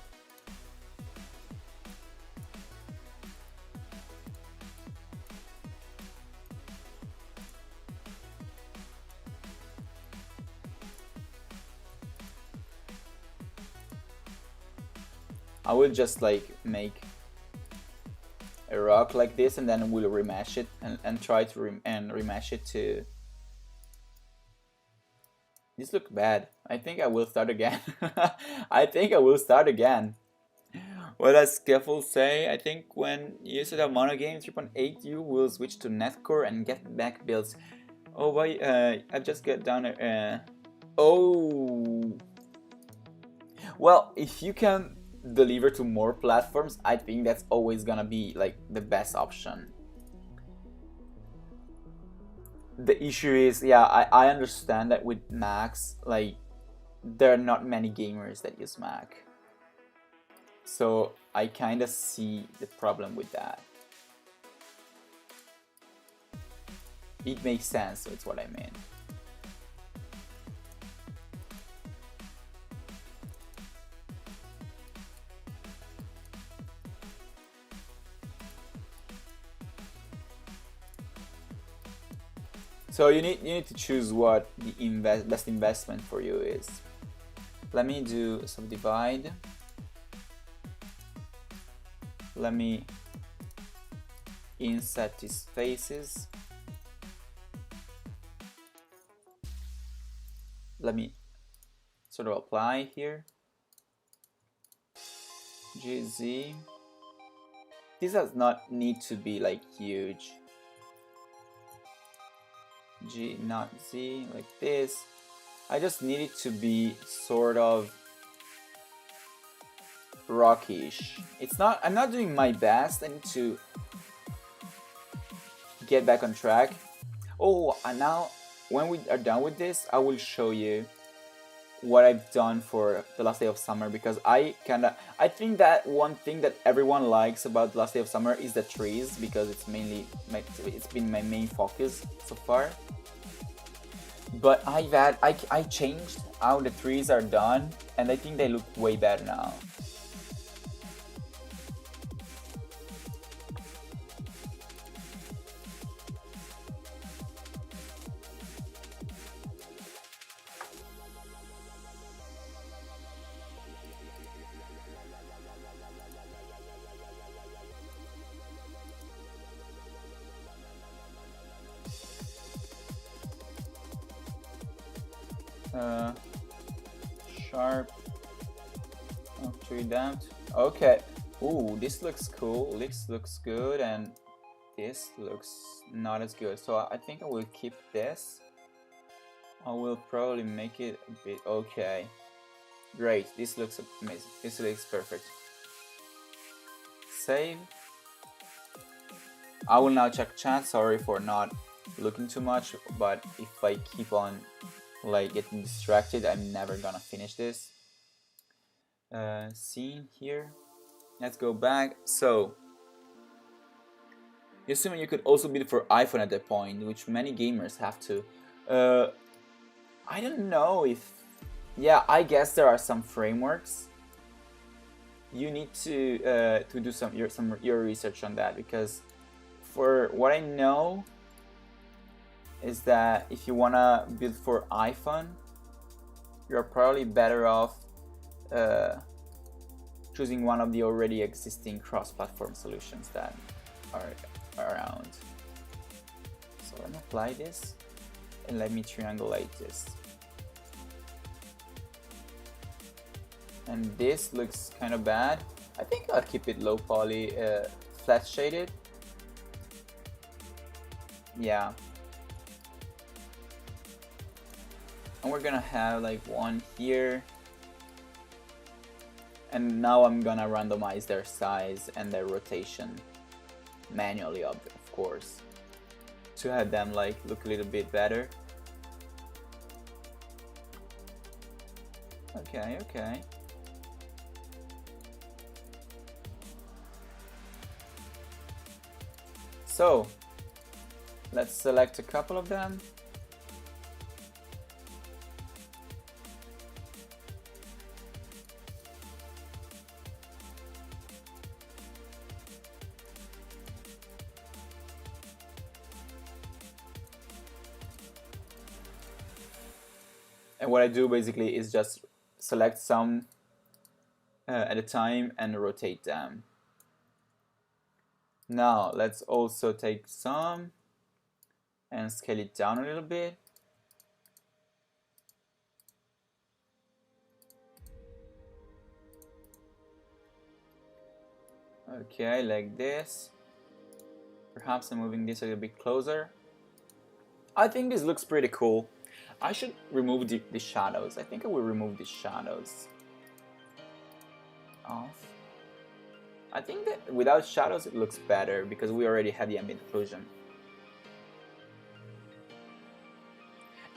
I will just like make a rock like this and then we'll remesh it and try to remesh it to. This looks bad. I think I will start again. I think I will start again. What does Scaffold say? I think when you set up Monogame 3.8 you will switch to Netcore and get back builds. Oh wait, I've just got down oh. Well, if you can deliver to more platforms, I think that's always gonna be like the best option. The issue is, yeah, I understand that with Macs, like there are not many gamers that use Mac, so I kind of see the problem with that. It makes sense, so it's what I mean. So you need to choose what the best investment for you is. Let me do subdivide. Let me inset these faces. Let me sort of apply here. GZ. This does not need to be like huge. G not Z, like this. I just need it to be sort of rockish. It's not, I'm not doing my best. I need to get back on track. Oh, and now when we are done with this, I will show you what I've done for The Last Day of Summer, because I think that one thing that everyone likes about The Last Day of Summer is the trees, because it's been my main focus so far. But I changed how the trees are done, and I think they look way better now. Sharp. Oh, 3 damped. Okay. Ooh, this looks cool. This looks good, and this looks not as good. So I think I will keep this. I will probably make it a bit okay. Great. This looks amazing. This looks perfect. Save. I will now check chat. Sorry for not looking too much, but if I keep on like getting distracted, I'm never gonna finish this. Scene here. Let's go back. So, assuming you could also build for iPhone at that point, which many gamers have to. I don't know if. Yeah, I guess there are some frameworks. You need to do your research on that, because for what I know is that if you wanna build for iPhone, you're probably better off choosing one of the already existing cross-platform solutions that are around. So let me apply this, and let me triangulate this. And this looks kind of bad. I think I'll keep it low poly, flat shaded. Yeah. And we're gonna have like one here. And now I'm gonna randomize their size and their rotation manually, of course, to have them like look a little bit better. Okay, okay. So let's select a couple of them. And what I do basically is just select some at a time and rotate them. Now let's also take some and scale it down a little bit. Okay, like this. Perhaps I'm moving this a little bit closer. I think this looks pretty cool. I should remove the shadows. I think I will remove the shadows off. I think that without shadows it looks better, because we already have the ambient occlusion.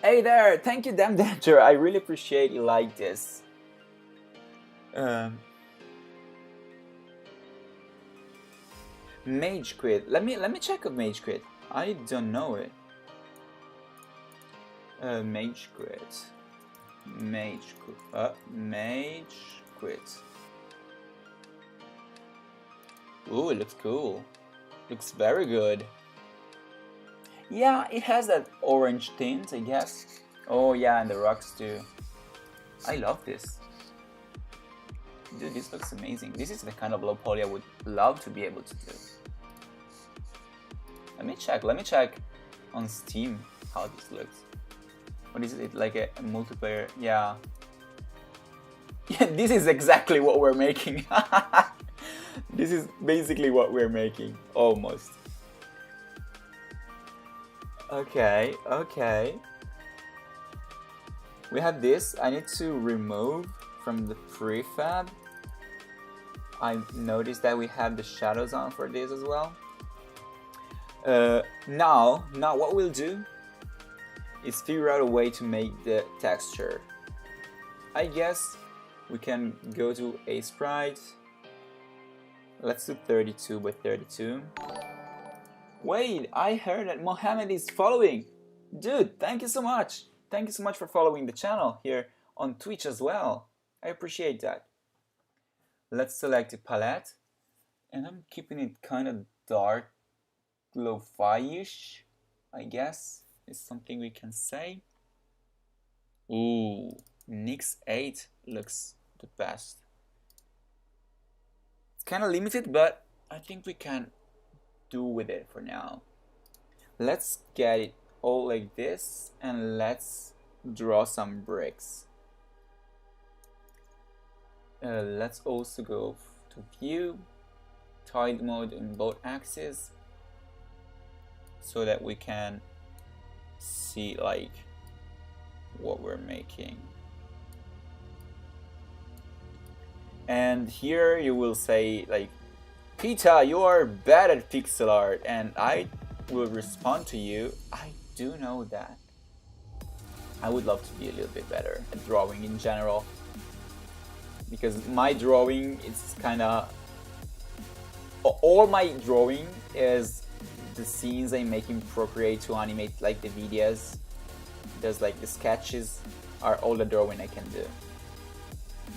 Hey there! Thank you, Damn Danger. I really appreciate you like this. Mage Quit. Let me check a Mage Quit. I don't know it. Mage Quit. Mage Quit. Mage Quit. Ooh, it looks cool. Looks very good. Yeah, it has that orange tint, I guess. Oh yeah, and the rocks too. I love this. Dude, this looks amazing. This is the kind of low poly I would love to be able to do. Let me check on Steam how this looks. What is it, like a multiplayer? Yeah. Yeah, this is exactly what we're making. This is basically what we're making, almost. Okay, okay. We have this. I need to remove from the prefab. I noticed that we have the shadows on for this as well. Now what we'll do is figure out a way to make the texture. I guess we can go to a sprite. Let's do 32 by 32. Wait, I heard that Mohammed is following. Dude, thank you so much. Thank you so much for following the channel here on Twitch as well. I appreciate that. Let's select the palette, and I'm keeping it kind of dark, lo-fi-ish, I guess is something we can say. Ooh, Nix 8 looks the best. It's kind of limited, but I think we can do with it for now. Let's get it all like this, and let's draw some bricks. Let's also go to view, tile mode in both axes, so that we can see like what we're making. And here you will say like, Pita, you are bad at pixel art, and I will respond to you, I do know that. I would love to be a little bit better at drawing in general, because my drawing is kind of, all my drawing is the scenes I make in Procreate to animate like the videos. There's like the sketches are all the drawing I can do.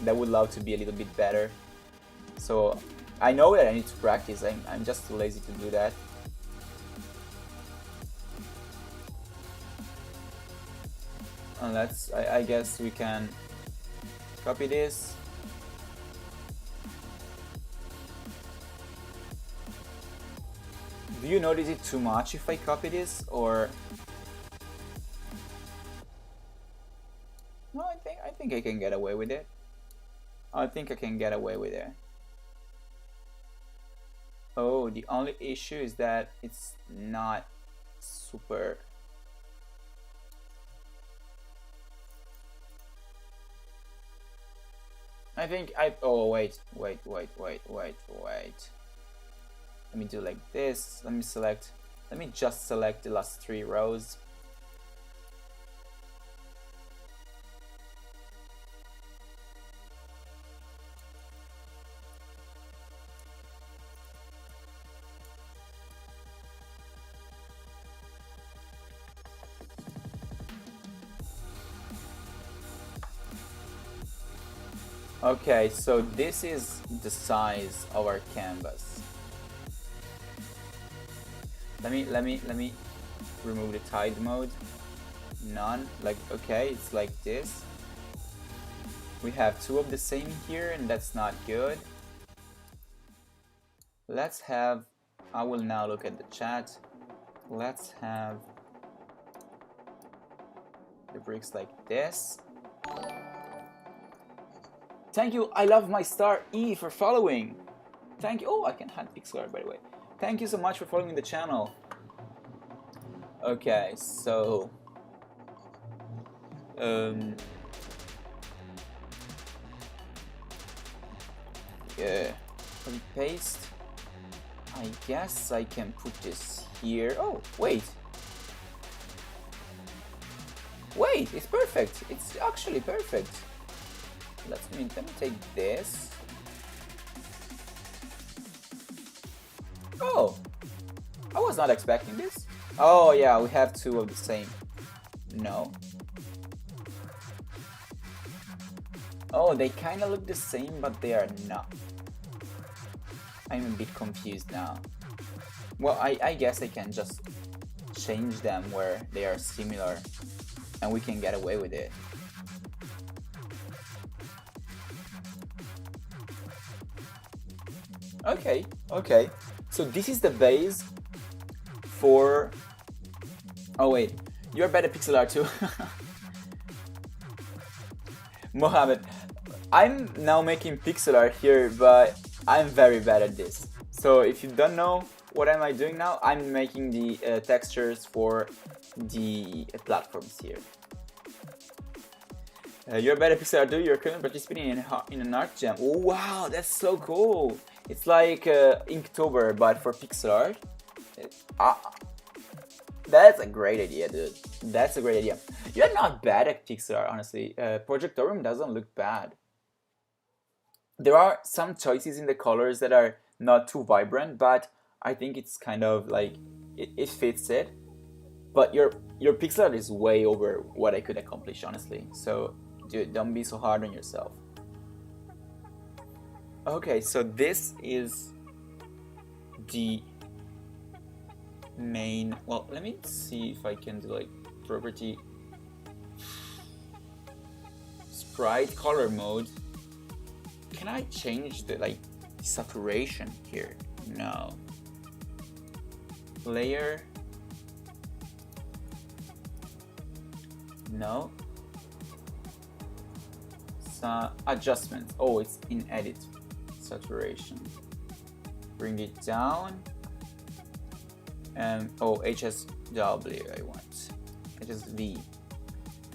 I would love to be a little bit better. So I know that I need to practice. I'm just too lazy to do that. And I guess we can copy this. Do you notice it too much if I copy this, or? No, I think I can get away with it. I think I can get away with it. Oh, the only issue is that it's not super. I think oh wait. Let me do like this. Let me just select the last 3 rows. Okay, so this is the size of our canvas. Let me remove the tide mode. None. Like, okay, it's like this. We have 2 of the same here, and that's not good. Let's have, I will now look at the chat. Let's have the bricks like this. Thank you, I love my star E for following. Thank you. Oh, I can have pixel art, by the way. Thank you so much for following the channel. Okay, so yeah, copy paste. I guess I can put this here. Oh, wait, it's perfect. It's actually perfect. Let me take this. Oh, I was not expecting this. Oh yeah, we have 2 of the same. No. Oh, they kind of look the same, but they are not. I'm a bit confused now. Well, I guess I can just change them where they are similar and we can get away with it. Okay, okay. So this is the base for... Oh wait, you're bad at pixel art too. Mohammed, I'm now making pixel art here, but I'm very bad at this. So if you don't know what am I doing now, I'm making the textures for the platforms here. You're bad at pixel art too, you're currently participating in an art jam. Oh wow, that's so cool. It's like Inktober, but for pixel art. That's a great idea, dude. That's a great idea. You're not bad at pixel art, honestly. Projectorium doesn't look bad. There are some choices in the colors that are not too vibrant, but I think it's kind of like it fits it. But your pixel art is way over what I could accomplish, honestly. So, dude, don't be so hard on yourself. Okay, so this is the main... Well, let me see if I can do like property sprite color mode. Can I change the like saturation here? No. Layer. No. Adjustments. Oh, it's in edit. Saturation. Bring it down. And oh, HSW I want. HSV.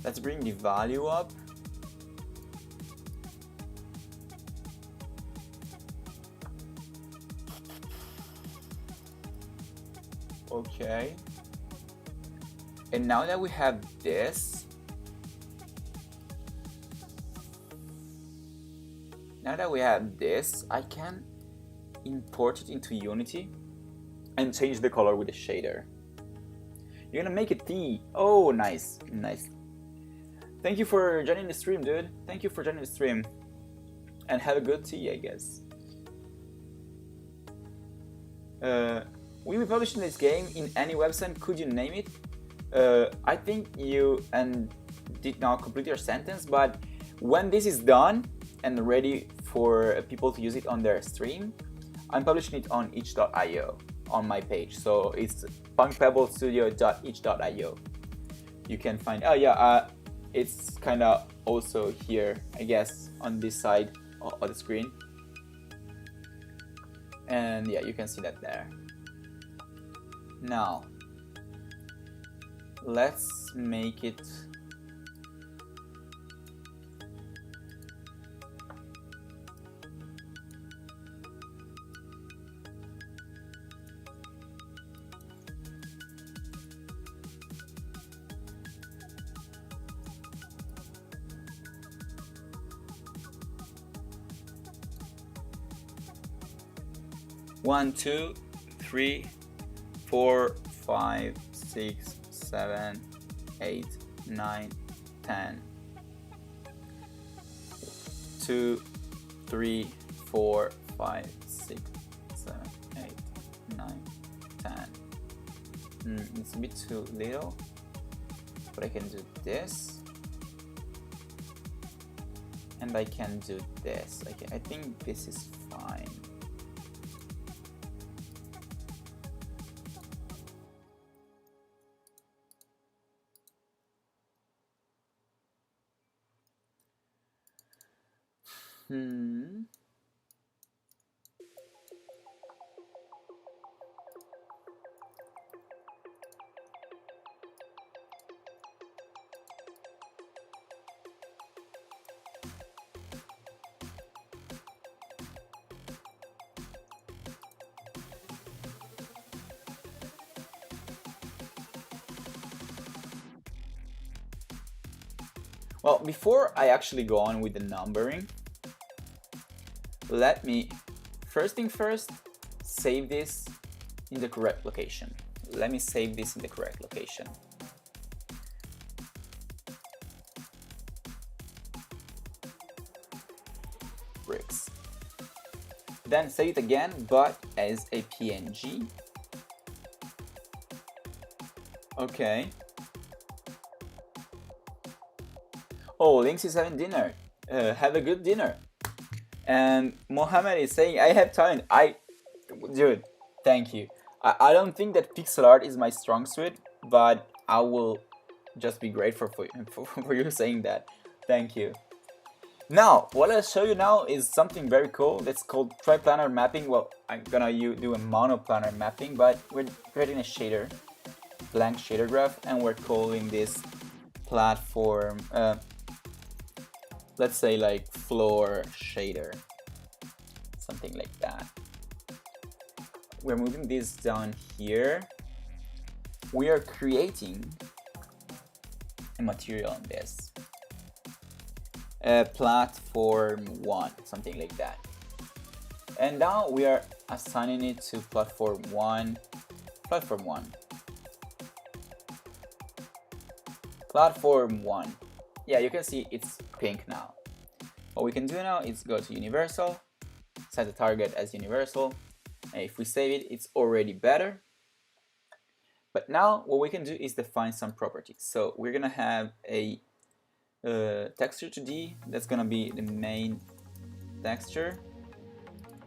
Let's bring the value up. Okay. And now that we have this, I can import it into Unity and change the color with the shader. You're gonna make a T. Oh, nice, nice. Thank you for joining the stream, dude. Thank you for joining the stream. And have a good tea, I guess. Will be publishing this game in any website? Could you name it? I think you did not complete your sentence, but when this is done and ready for people to use it on their stream, I'm publishing it on itch.io on my page. So it's punkpebblestudio.itch.io. You can find, oh yeah, it's kind of also here, I guess, on this side of the screen. And yeah, you can see that there. Now, let's make it one, 2, 3, 4, 5, 6, 7, 8, 9, 10. 2, 3, 4, 5, 6, 7, 8, 9, 10. It's a bit too little, but I can do this. And I can do this. I think this is fine. Well, before I actually go on with the numbering, let me, first thing first, save this in the correct location. Let me save this in the correct location. Bricks. Then save it again, but as a PNG. Okay. Oh, Lynx is having dinner. Have a good dinner. And Mohammed is saying, I have talent. Dude, thank you. I don't think that pixel art is my strong suit, but I will just be grateful for you saying that. Thank you. Now, what I'll show you now is something very cool that's called triplanar mapping. Well, I'm gonna do a monoplanar mapping, but we're creating a shader, blank shader graph, and we're calling this platform, let's say like floor shader, something like that. We're moving this down here. We are creating a material on this. Platform 1, something like that. And now we are assigning it to platform 1, platform 1. Platform 1. Yeah, you can see it's pink now. What we can do now is go to universal, set the target as universal, and if we save it, it's already better. But now what we can do is define some properties. So we're gonna have a texture 2D, that's gonna be the main texture.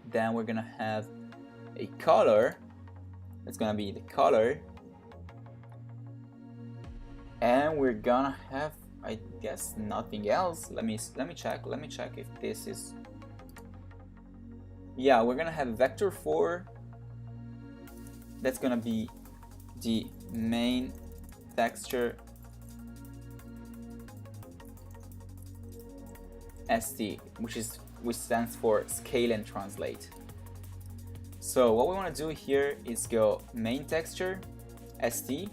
Then we're gonna have a color, that's gonna be the color. And we're gonna have, I guess, nothing else. Let me check if this is, yeah, we're gonna have vector 4, that's gonna be the main texture ST, which stands for scale and translate. So what we want to do here is go main texture ST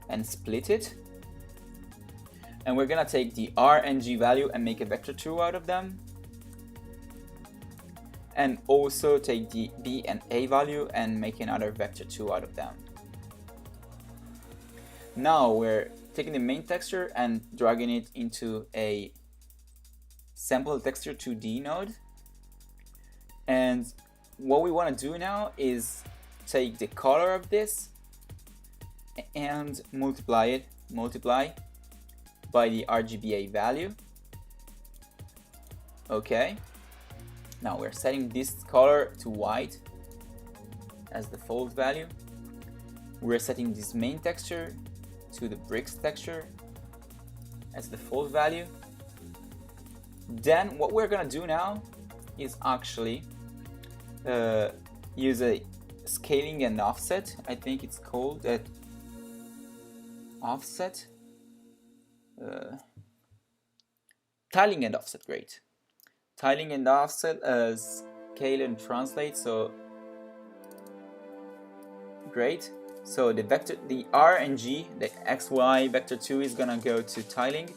and split it, and we're gonna take the R and G value and make a vector 2 out of them, and also take the B and A value and make another vector 2 out of them. Now we're taking the main texture and dragging it into a sample texture 2D node, and what we want to do now is take the color of this and multiply by the RGBA value. Okay, now we're setting this color to white as the default value. We're setting this main texture to the bricks texture as the default value. Then what we're gonna do now is actually use a scaling and offset. I think it's called that offset, tiling and offset. Great, tiling and offset, scale and translate. So great. So the vector, the R and G, the XY vector 2 is gonna go to tiling,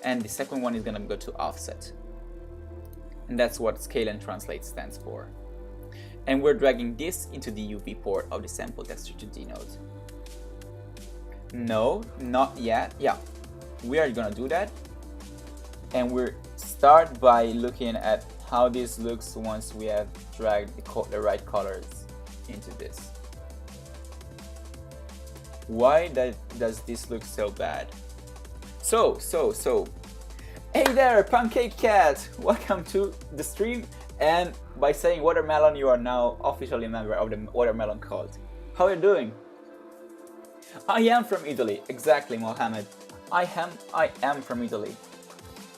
and the second one is gonna go to offset. And that's what scale and translate stands for. And we're dragging this into the UV port of the sample texture 2D node. No, not yet. Yeah, we are gonna do that. And we'll start by looking at how this looks once we have dragged the right colors into this. Why does this look so bad? So, hey there, Pancake Cat! Welcome to the stream, and by saying Watermelon, you are now officially a member of the Watermelon cult. How are you doing? I am from Italy, exactly, Mohammed. I am from Italy.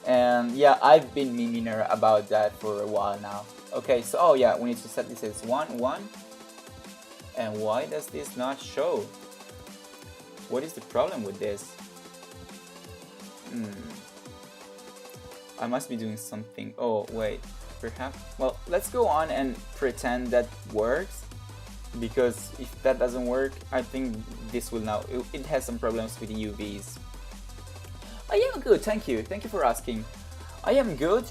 And yeah, I've been memeing about that for a while now. Okay, so oh yeah, we need to set this as 1, 1. And why does this not show? What is the problem with this? I must be doing something. Oh wait, perhaps. Well, let's go on and pretend that works, because if that doesn't work, I think this will now. It has some problems with the UVs. I am good, thank you. Thank you for asking. I am good.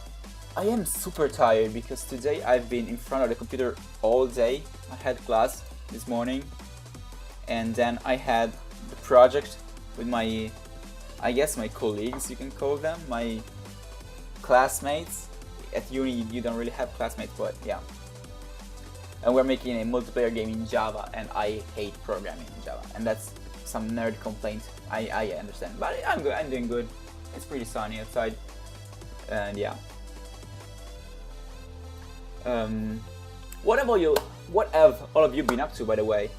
I am super tired because today I've been in front of the computer all day. I had class this morning, and then I had the project with my, I guess my colleagues, you can call them, my classmates. At uni you don't really have classmates, but yeah. And we're making a multiplayer game in Java, and I hate programming in Java, and that's some nerd complaint. I understand, but I'm good. I'm doing good. It's pretty sunny outside, and yeah. What about you? What have all of you been up to, by the way?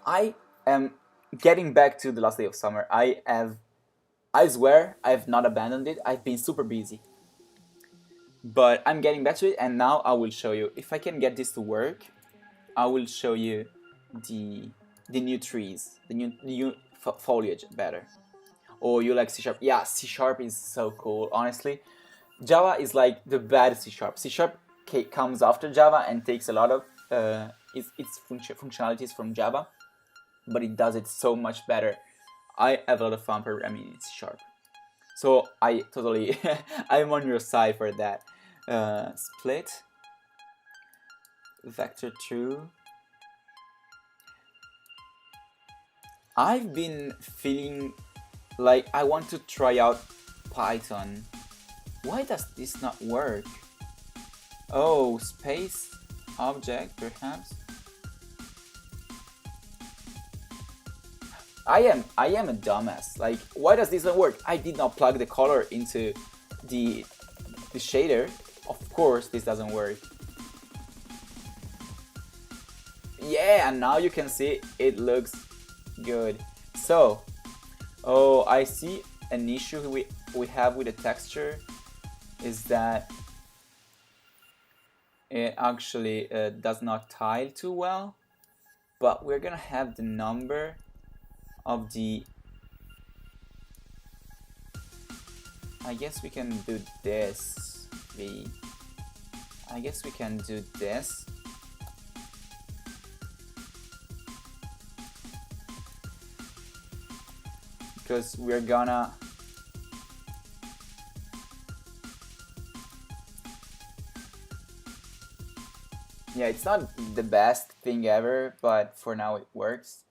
I am getting back to the last day of summer. I swear, I've not abandoned it. I've been super busy, but I'm getting back to it, and now I will show you. If I can get this to work, I will show you the new trees, the new foliage better. Oh, you like C Sharp? Yeah, C Sharp is so cool. Honestly, Java is like the bad C Sharp. C Sharp comes after Java and takes a lot of its functionalities from Java, but it does it so much better. I have a lot of fun programming in C Sharp, so I totally I'm on your side for that. Split vector true. I've been feeling like I want to try out Python. Why does this not work? Oh, space object perhaps. I am a dumbass. Like, why does this not work? I did not plug the color into the shader. Of course this doesn't work. Yeah, and now you can see it looks good. So, oh, I see an issue we have with the texture is that it actually does not tile too well, but we're gonna have the number of the, I guess we can do this. I guess we can do this. Because we're gonna yeah, it's not the best thing ever, but for now it works.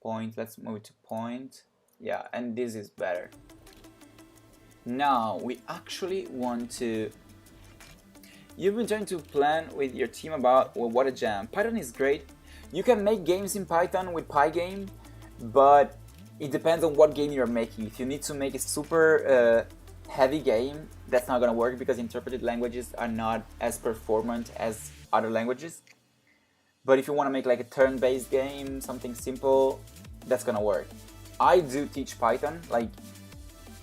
Point, let's move to point. Yeah, and this is better. Now we actually want to, you've been trying to plan with your team about, well, what a jam. Python is great. You can make games in Python with Pygame, but it depends on what game you're making. If you need to make a super heavy game, that's not gonna work because interpreted languages are not as performant as other languages. But if you want to make like a turn-based game, something simple, that's gonna work. I do teach Python. Like,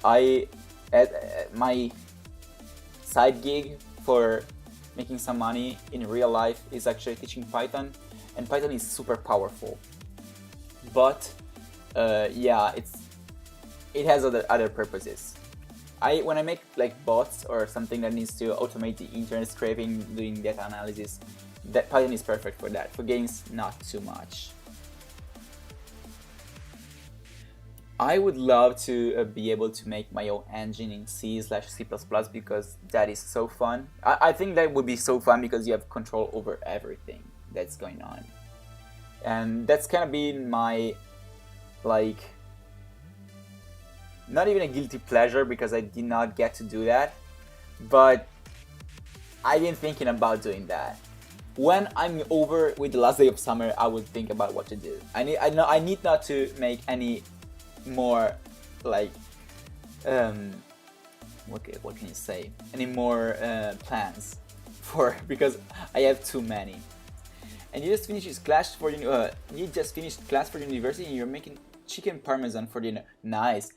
my side gig for making some money in real life is actually teaching Python, and Python is super powerful. But yeah, it has other purposes. When I make like bots or something that needs to automate the internet scraping, doing data analysis, that Python is perfect for that. For games, not too much. I would love to be able to make my own engine in C/C++ because that is so fun. I think that would be so fun because you have control over everything that's going on. And that's kind of been my, like, not even a guilty pleasure because I did not get to do that, but I've been thinking about doing that. When I'm over with the last day of summer, I will think about what to do. I need not to make any more, like, what can you say? Any more plans because I have too many. And you just finished class for university, and you're making chicken parmesan for dinner. Nice.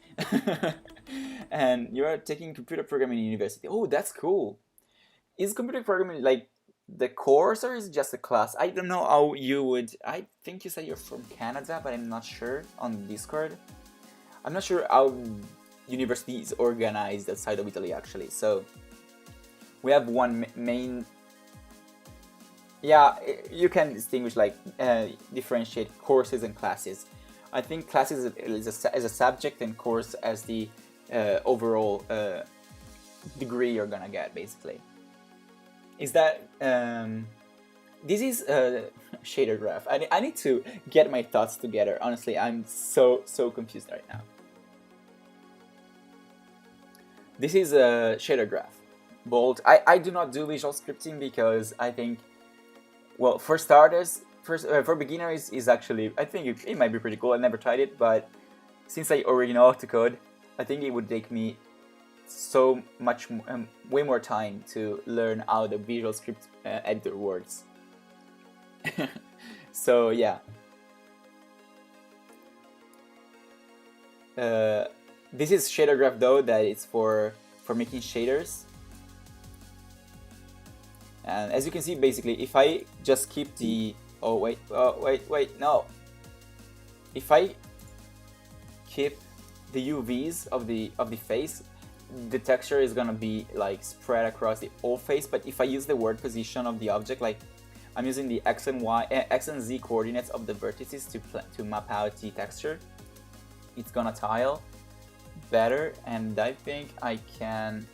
And you're taking computer programming in university. Oh, that's cool. Is computer programming like the course or is it just a class? I don't know how you would. I think you said you're from Canada, but I'm not sure on Discord. I'm not sure how university is organized outside of Italy actually. So we have one main. Yeah, you can distinguish, like, differentiate courses and classes. I think classes is as a subject and course as the overall degree you're gonna get, basically. Is that this is a shader graph. I need to get my thoughts together. Honestly, I'm so confused right now. This is a shader graph. Bold. I do not do visual scripting because I think, well, for starters, first for beginners is actually, I think it might be pretty cool. I never tried it, but since I already know how to code, I think it would take me so much way more time to learn how the Visual Script editor works. So yeah. This is shader graph though, that it's for making shaders. And as you can see, basically, if I just keep the wait, no. If I keep the UVs of the face, the texture is gonna be like spread across the whole face. But if I use the word position of the object, like I'm using the X and Z coordinates of the vertices to map out the texture, it's gonna tile better. And I think I can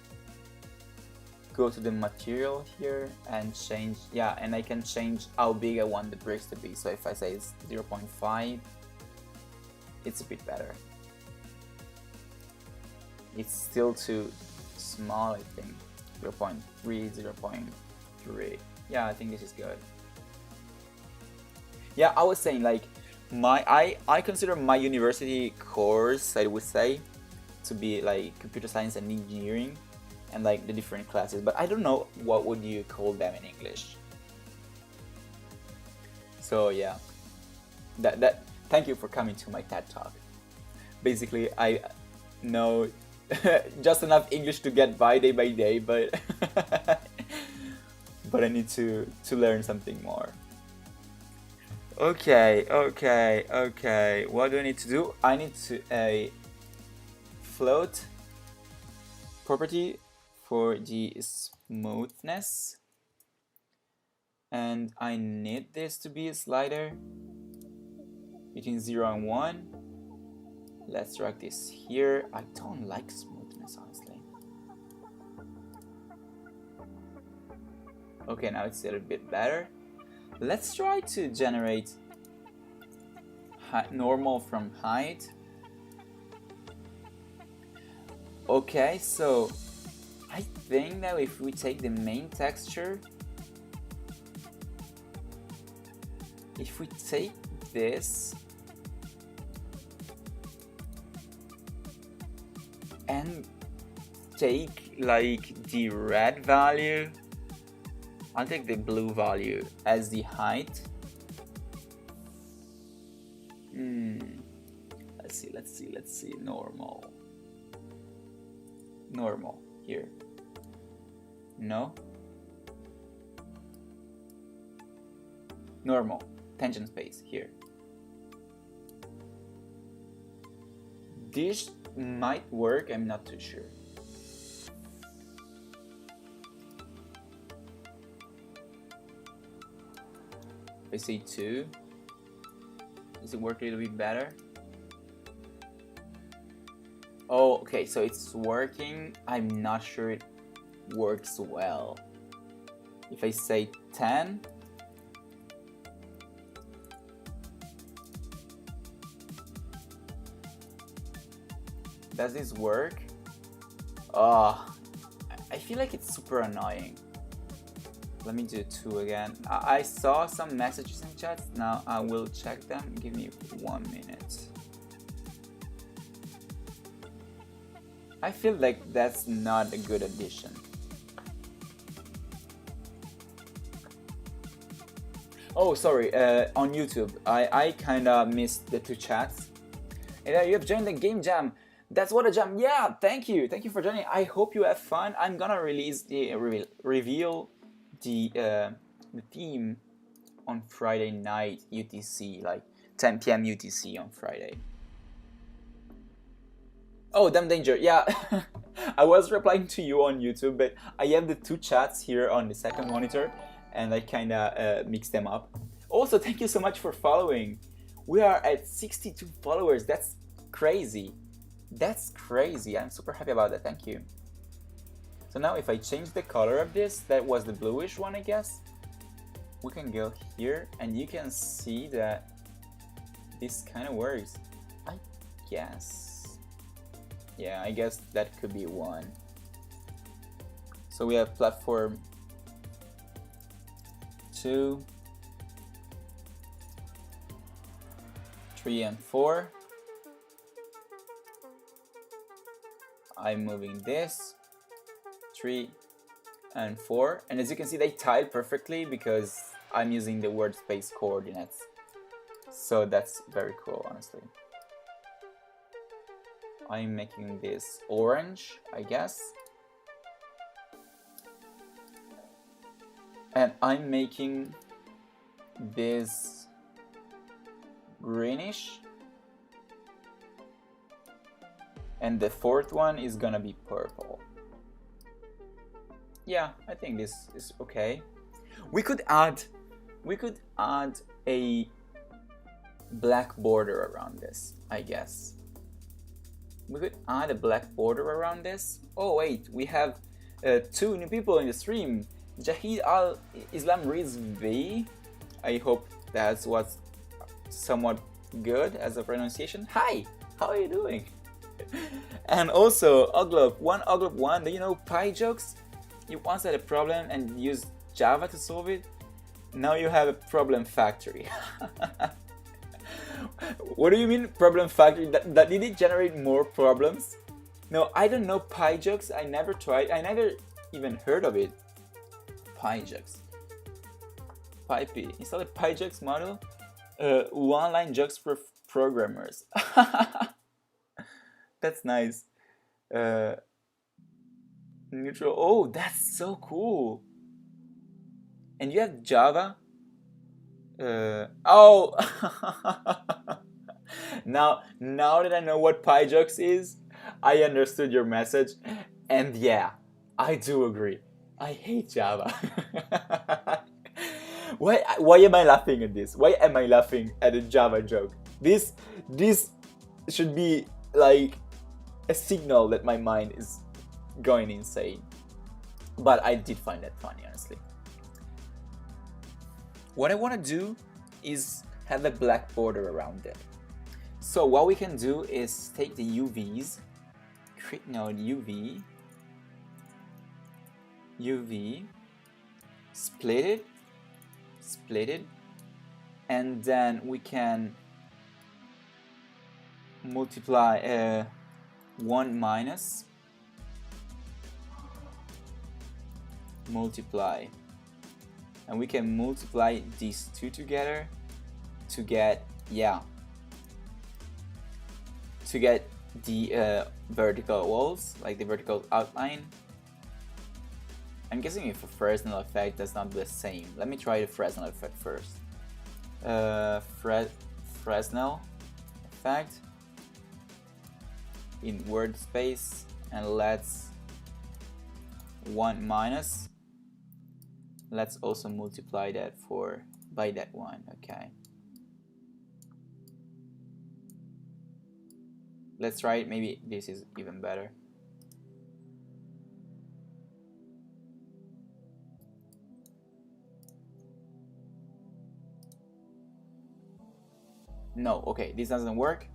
go to the material here and change, yeah, and I can change how big I want the bricks to be. So if I say it's 0.5, it's a bit better. It's still too small, I think. 0.3, 0.3. Yeah, I think this is good. Yeah, I was saying, like, I consider my university course, I would say, to be like computer science and engineering, and like the different classes, but I don't know what would you call them in English. So yeah, thank you for coming to my TED Talk. Basically, I know just enough English to get by day, but but I need to learn something more. Okay. What do I need to do? I need to float property for the smoothness, and I need this to be a slider between 0 and 1. Let's drag this here. I don't like smoothness, honestly. Okay, now it's a little bit better. Let's try to generate normal from height. Okay, so I think that if we take the main texture, if we take this and take like the red value, I'll take the blue value as the height. Let's see, normal here. No, normal tangent space here. This might work, I'm not too sure. If I say 2, does it work a little bit better? Oh, okay, so it's working. I'm not sure it works well. If I say 10, does this work? Oh, I feel like it's super annoying. Let me do 2 again. I saw some messages in chat. Now I will check them. Give me 1 minute. I feel like that's not a good addition. Oh, sorry, on YouTube, I kinda missed the 2 chats. And you have joined the game jam. That's what a jam. Yeah, thank you for joining. I hope you have fun. I'm gonna release the reveal the theme on Friday night UTC, like 10 p.m. UTC on Friday. Oh, damn danger. Yeah, I was replying to you on YouTube, but I have the 2 chats here on the second monitor, and I kinda mixed them up. Also, thank you so much for following. We are at 62 followers. That's crazy. That's crazy. I'm super happy about that. Thank you. So now if I change the color of this, that was the bluish one, I guess. We can go here and you can see that this kind of works, I guess. Yeah, I guess that could be 1. So we have platform 2, 3 and 4. I'm moving this 3 and 4, and as you can see they tile perfectly because I'm using the word space coordinates, so that's very cool, honestly. I'm making this orange, I guess, and I'm making this greenish, and the fourth one is gonna be purple. Yeah, I think this is okay. We could add a black border around this, I guess. We could add a black border around this. Oh wait, we have 2 new people in the stream. Jahid Al Islam Rizvi. I hope that's what's somewhat good as a pronunciation. Hi, how are you doing? And also Oglop1, do you know PyJokes? You once had a problem and used Java to solve it. Now you have a problem factory. What do you mean problem factory? That did it generate more problems? No, I don't know PyJokes. I never tried. I never even heard of it. PyJokes. PyP. Install a PyJokes module. One-line jokes for programmers. That's nice. Neutral. Oh, that's so cool. And you have Java. Oh. Now that I know what PyJokes is, I understood your message, and yeah, I do agree. I hate Java. Why am I laughing at this? Why am I laughing at a Java joke? This should be like a signal that my mind is going insane. But I did find that funny, honestly. What I want to do is have a black border around it. So what we can do is take the UVs, create node UV, split it, and then we can multiply 1 minus, multiply, and we can multiply these two together to get, yeah, to get the vertical walls, like the vertical outline. I'm guessing if a Fresnel effect does not do the same. Let me try the Fresnel effect first. Fresnel effect in word space, and let's 1 minus. Let's also multiply that by that one. Okay. Let's try it. Maybe this is even better. No, okay, this doesn't work.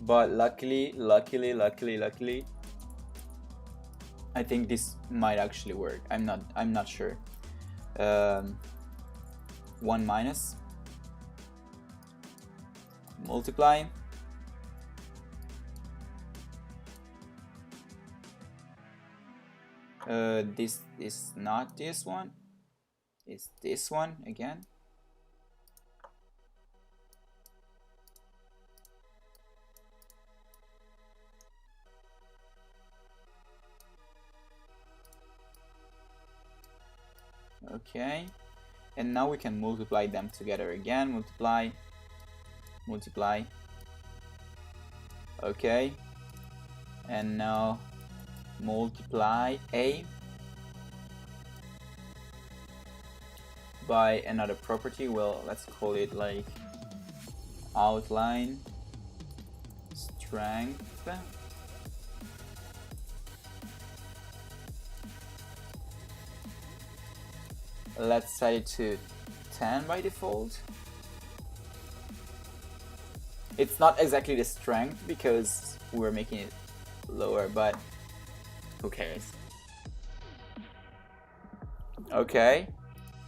But luckily, I think this might actually work. I'm not sure. 1 minus, multiply, this is not this one, it's this one again. Okay, and now we can multiply them together again. Multiply. Okay, and now multiply A by another property. Well, let's call it like outline strength. Let's set it to 10 by default. It's not exactly the strength because we're making it lower, but who cares? Okay,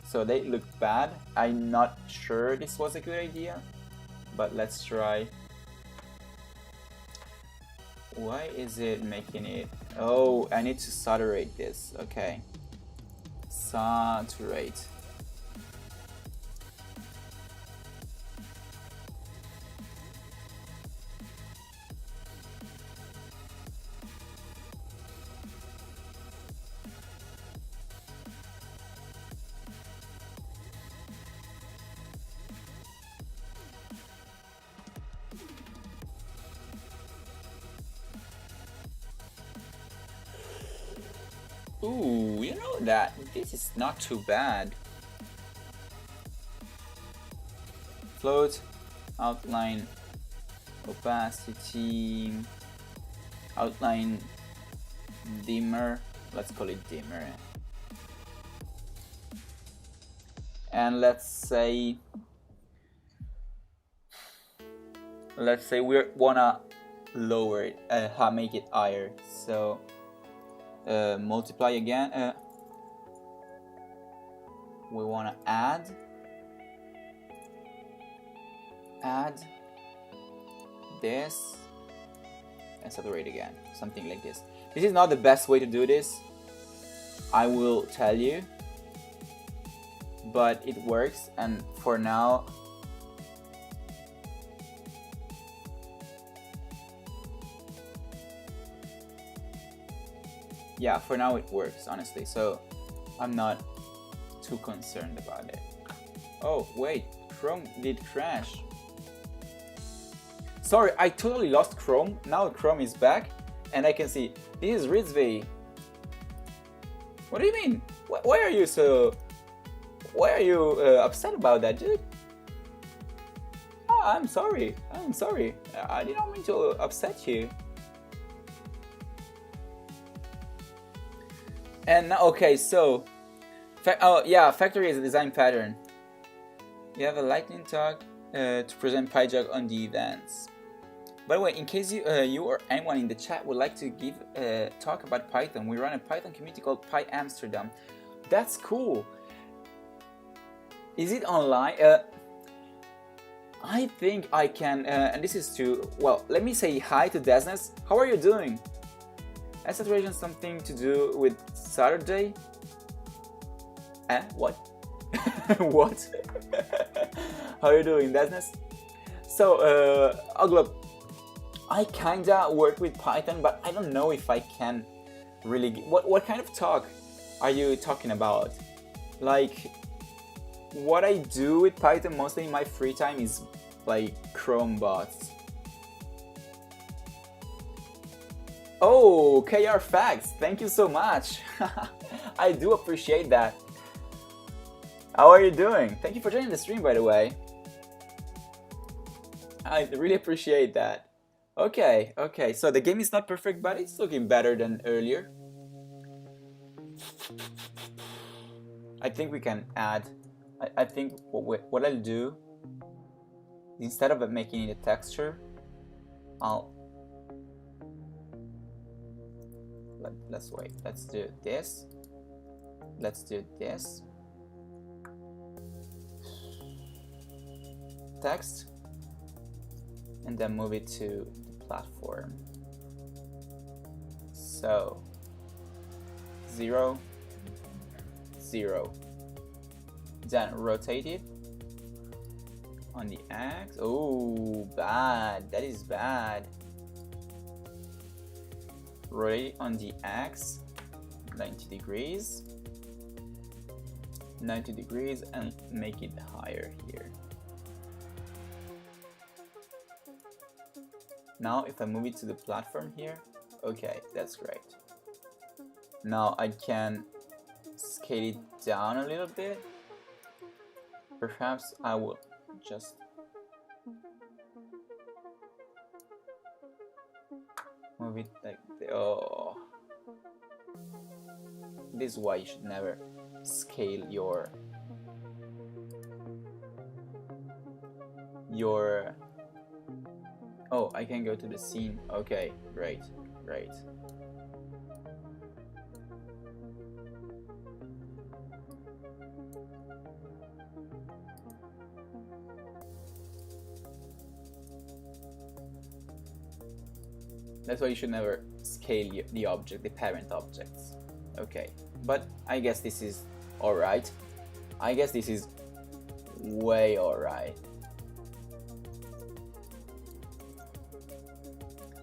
so they look bad. I'm not sure this was a good idea. but let's try. Why is it making it? Oh, I need to saturate this. Okay. Saturate. Ooh, you know that this is not too bad. Float, outline, opacity, outline, dimmer. Let's call it dimmer. And let's say we wanna lower it, make it higher. So multiply again. We wanna add this and saturate again, something like this. This is not the best way to do this, I will tell you, but it works. And for now, yeah, for now it works, honestly, so I'm not too concerned about it. Oh wait, Chrome did crash. Sorry, I totally lost Chrome. Now Chrome is back and I can see this is Ritzvey. What do you mean? Why are you upset about that, dude? Oh, I'm sorry. I did not mean to upset you. And now, okay, so oh yeah, factory is a design pattern. You have a lightning talk to present PyJag on the events. By the way, in case you or anyone in the chat would like to give a talk about Python, we run a Python community called PyAmsterdam. That's cool. Is it online? I think I can, and this is to, well, let me say hi to Desnes. How are you doing? Has saturation something to do with Saturday? What? What? How are you doing, Desnes? So, Oglop, I kinda work with Python, but I don't know if I can really. What kind of talk are you talking about? Like, what I do with Python mostly in my free time is like Chrome bots. Oh, KR Facts, thank you so much. I do appreciate that. How are you doing? Thank you for joining the stream, by the way. I really appreciate that. Okay, so the game is not perfect, but it's looking better than earlier. I think we can add, I think what I'll do, instead of making it a texture, let's wait, let's do this, text, and then move it to the platform. So 0, 0. Then rotate it on the X. Oh, bad. That is bad. Rotate it on the X 90 degrees. 90 degrees and make it higher here. Now if I move it to the platform here, okay, that's great. Now I can scale it down a little bit. Perhaps I will just move it like this. Oh, this is why you should never scale your oh, I can go to the scene. Okay, great. That's why you should never scale the object, the parent objects. Okay, but I guess this is alright. I guess this is way alright.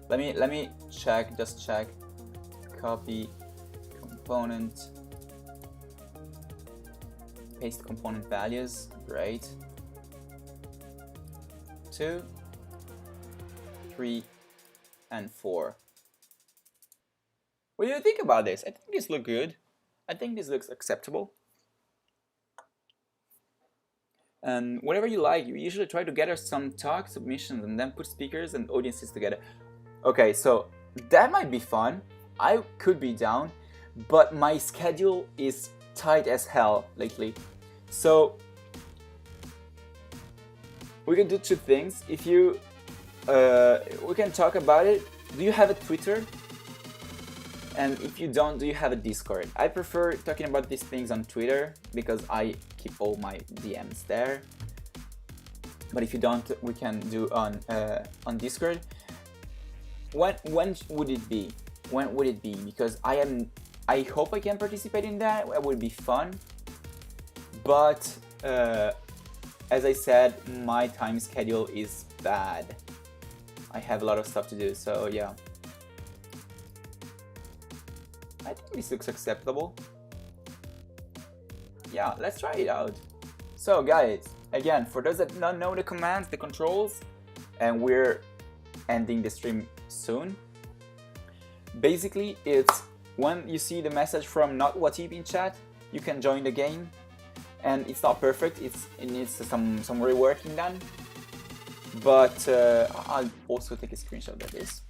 Let me check, just check. Copy component, paste component values, great. 2, 3, and 4. What do you think about this? I think this looks good. I think this looks acceptable. And whatever you like, you usually try to gather some talk submissions and then put speakers and audiences together. Okay, so that might be fun. I could be down, but my schedule is tight as hell lately. So we can do two things. If you, we can talk about it. Do you have a Twitter? And if you don't, do you have a Discord? I prefer talking about these things on Twitter because I keep all my DMs there. But if you don't, we can do on Discord. When would it be? When would it be? Because I hope I can participate in that. It would be fun. But as I said, my time schedule is bad. I have a lot of stuff to do, so yeah. I think this looks acceptable. Yeah, let's try it out. So guys, again, for those that don't know the commands, the controls, and we're ending the stream soon. Basically, it's when you see the message from NotWhatIf in chat, you can join the game. And it's not perfect, it needs some reworking done. But I'll also take a screenshot of this.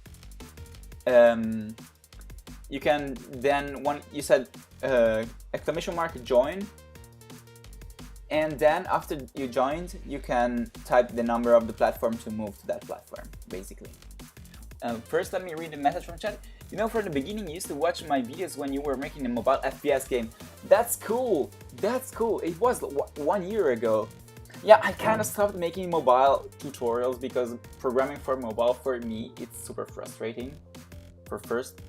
You can then, when you said exclamation mark join, and then after you joined, you can type the number of the platform to move to that platform, basically. First, let me read the message from chat. You know, from the beginning, you used to watch my videos when you were making a mobile FPS game. That's cool. That's cool. It was 1 year ago. Yeah, I kind of stopped making mobile tutorials because programming for mobile, for me, it's super frustrating, for first.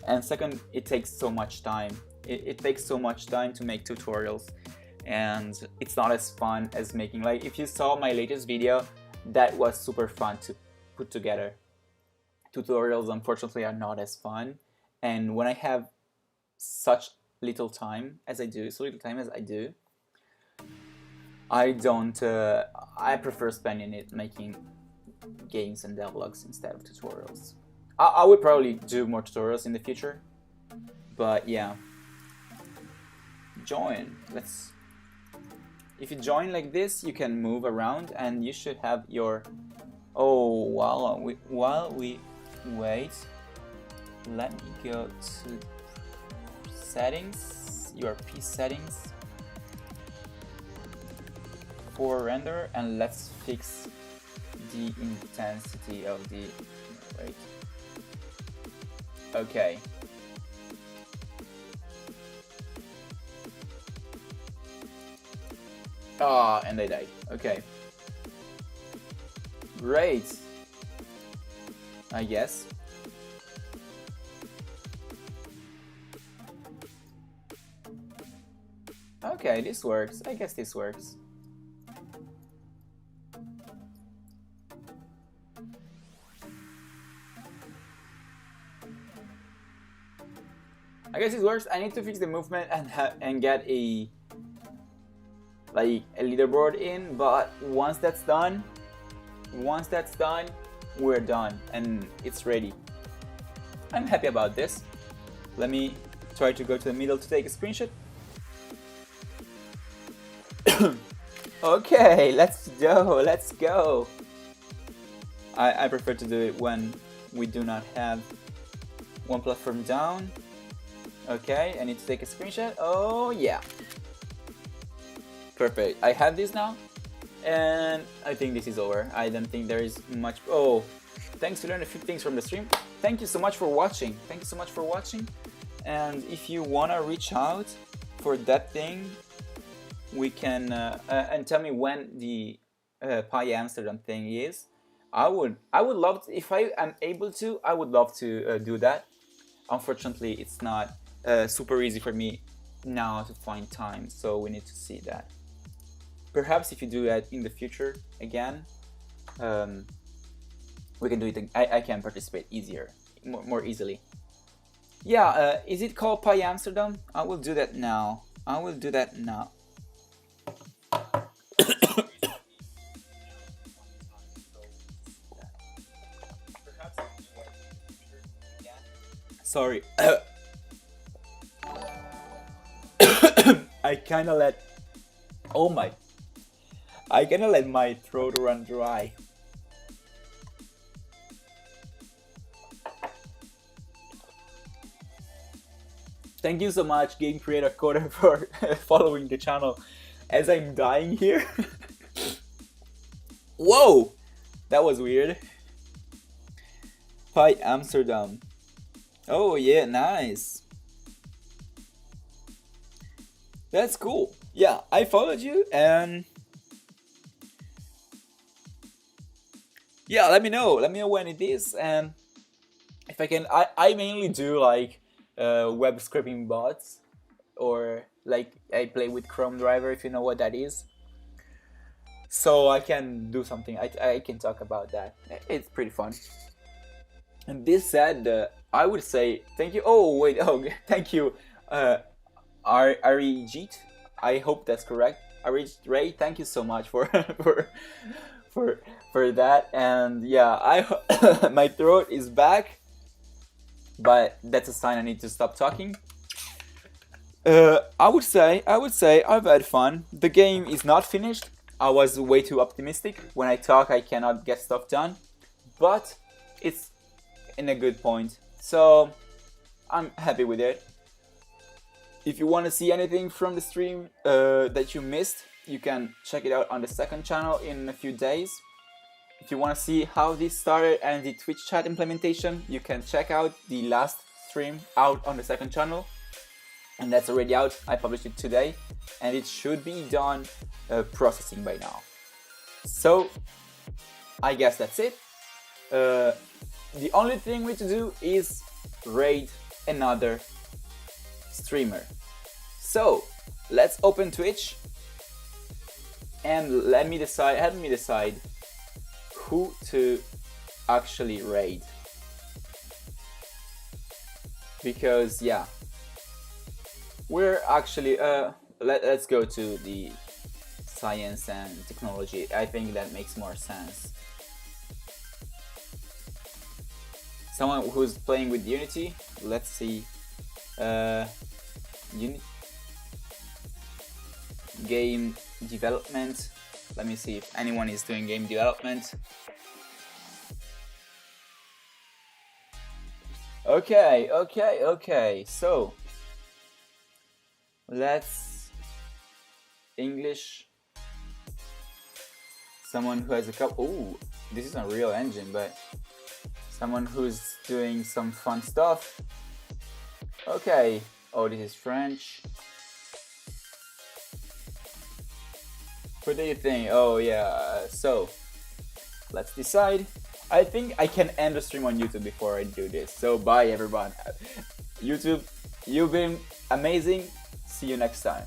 And second, it takes so much time. It takes so much time to make tutorials. And it's not as fun as making, like, if you saw my latest video, that was super fun to put together. Tutorials, unfortunately, are not as fun. And when I have such little time as I do, I don't, I prefer spending it making games and devlogs instead of tutorials. I would probably do more tutorials in the future, but yeah. Join, if you join like this, you can move around and you should have your, oh, while we wait, let me go to settings, URP settings, for render, and let's fix the intensity of the, wait, okay. Ah, and they died. Okay. Great. I guess. Okay, this works. I guess this works. I guess it works. I need to fix the movement and get a leaderboard in, but once that's done, we're done and it's ready. I'm happy about this. Let me try to go to the middle to take a screenshot. Okay, let's go. I prefer to do it when we do not have one platform down. Okay, I need to take a screenshot. Oh yeah. Perfect. I have this now, and I think this is over. I don't think there is much. Oh, thanks to learn a few things from the stream. Thank you so much for watching. And if you wanna reach out for that thing, we can and tell me when the Pi Amsterdam thing is. I would love to, if I am able to, I would love to do that. Unfortunately, it's not super easy for me now to find time, so we need to see that. Perhaps if you do that in the future again, um, we can do it. I can participate easier, more easily. Yeah, is it called Pi Amsterdam? I will do that now. I will do that now. Sorry. I kind of let. Oh my. I kind of let my throat run dry. Thank you so much, Game Creator Coder, for following the channel as I'm dying here. Whoa! That was weird. Pi Amsterdam. Oh yeah, nice. That's cool. Yeah, I followed you, and yeah, let me know. Let me know when it is, and if I can. I mainly do like web scraping bots, or like I play with Chrome driver, if you know what that is. So I can do something. I can talk about that. It's pretty fun. And this said, I would say thank you. Oh wait, oh thank you, Arijit. I hope that's correct. Arijit Ray, thank you so much for for for that. And yeah, I my throat is back, but that's a sign I need to stop talking. I would say I've had fun. The game is not finished. I was way too optimistic. When I talk, I cannot get stuff done, but it's in a good point. So I'm happy with it. If you want to see anything from the stream that you missed, you can check it out on the second channel in a few days. If you want to see how this started and the Twitch chat implementation, you can check out the last stream out on the second channel. And that's already out. I published it today, and it should be done processing by now. So I guess that's it. The only thing we need to do is raid another streamer. So let's open Twitch and help me decide who to actually raid. Because yeah, we're actually let's go to the science and technology. I think that makes more sense. Someone who's playing with Unity. Let's see. Game development. Let me see if anyone is doing game development. Okay. So let's English. Someone who has a couple. Ooh, this is Unreal Engine, but someone who's doing some fun stuff. Okay. Oh, this is French. What do you think? Oh yeah. So let's decide. I think I can end the stream on YouTube before I do this. So bye everyone. YouTube, you've been amazing. See you next time.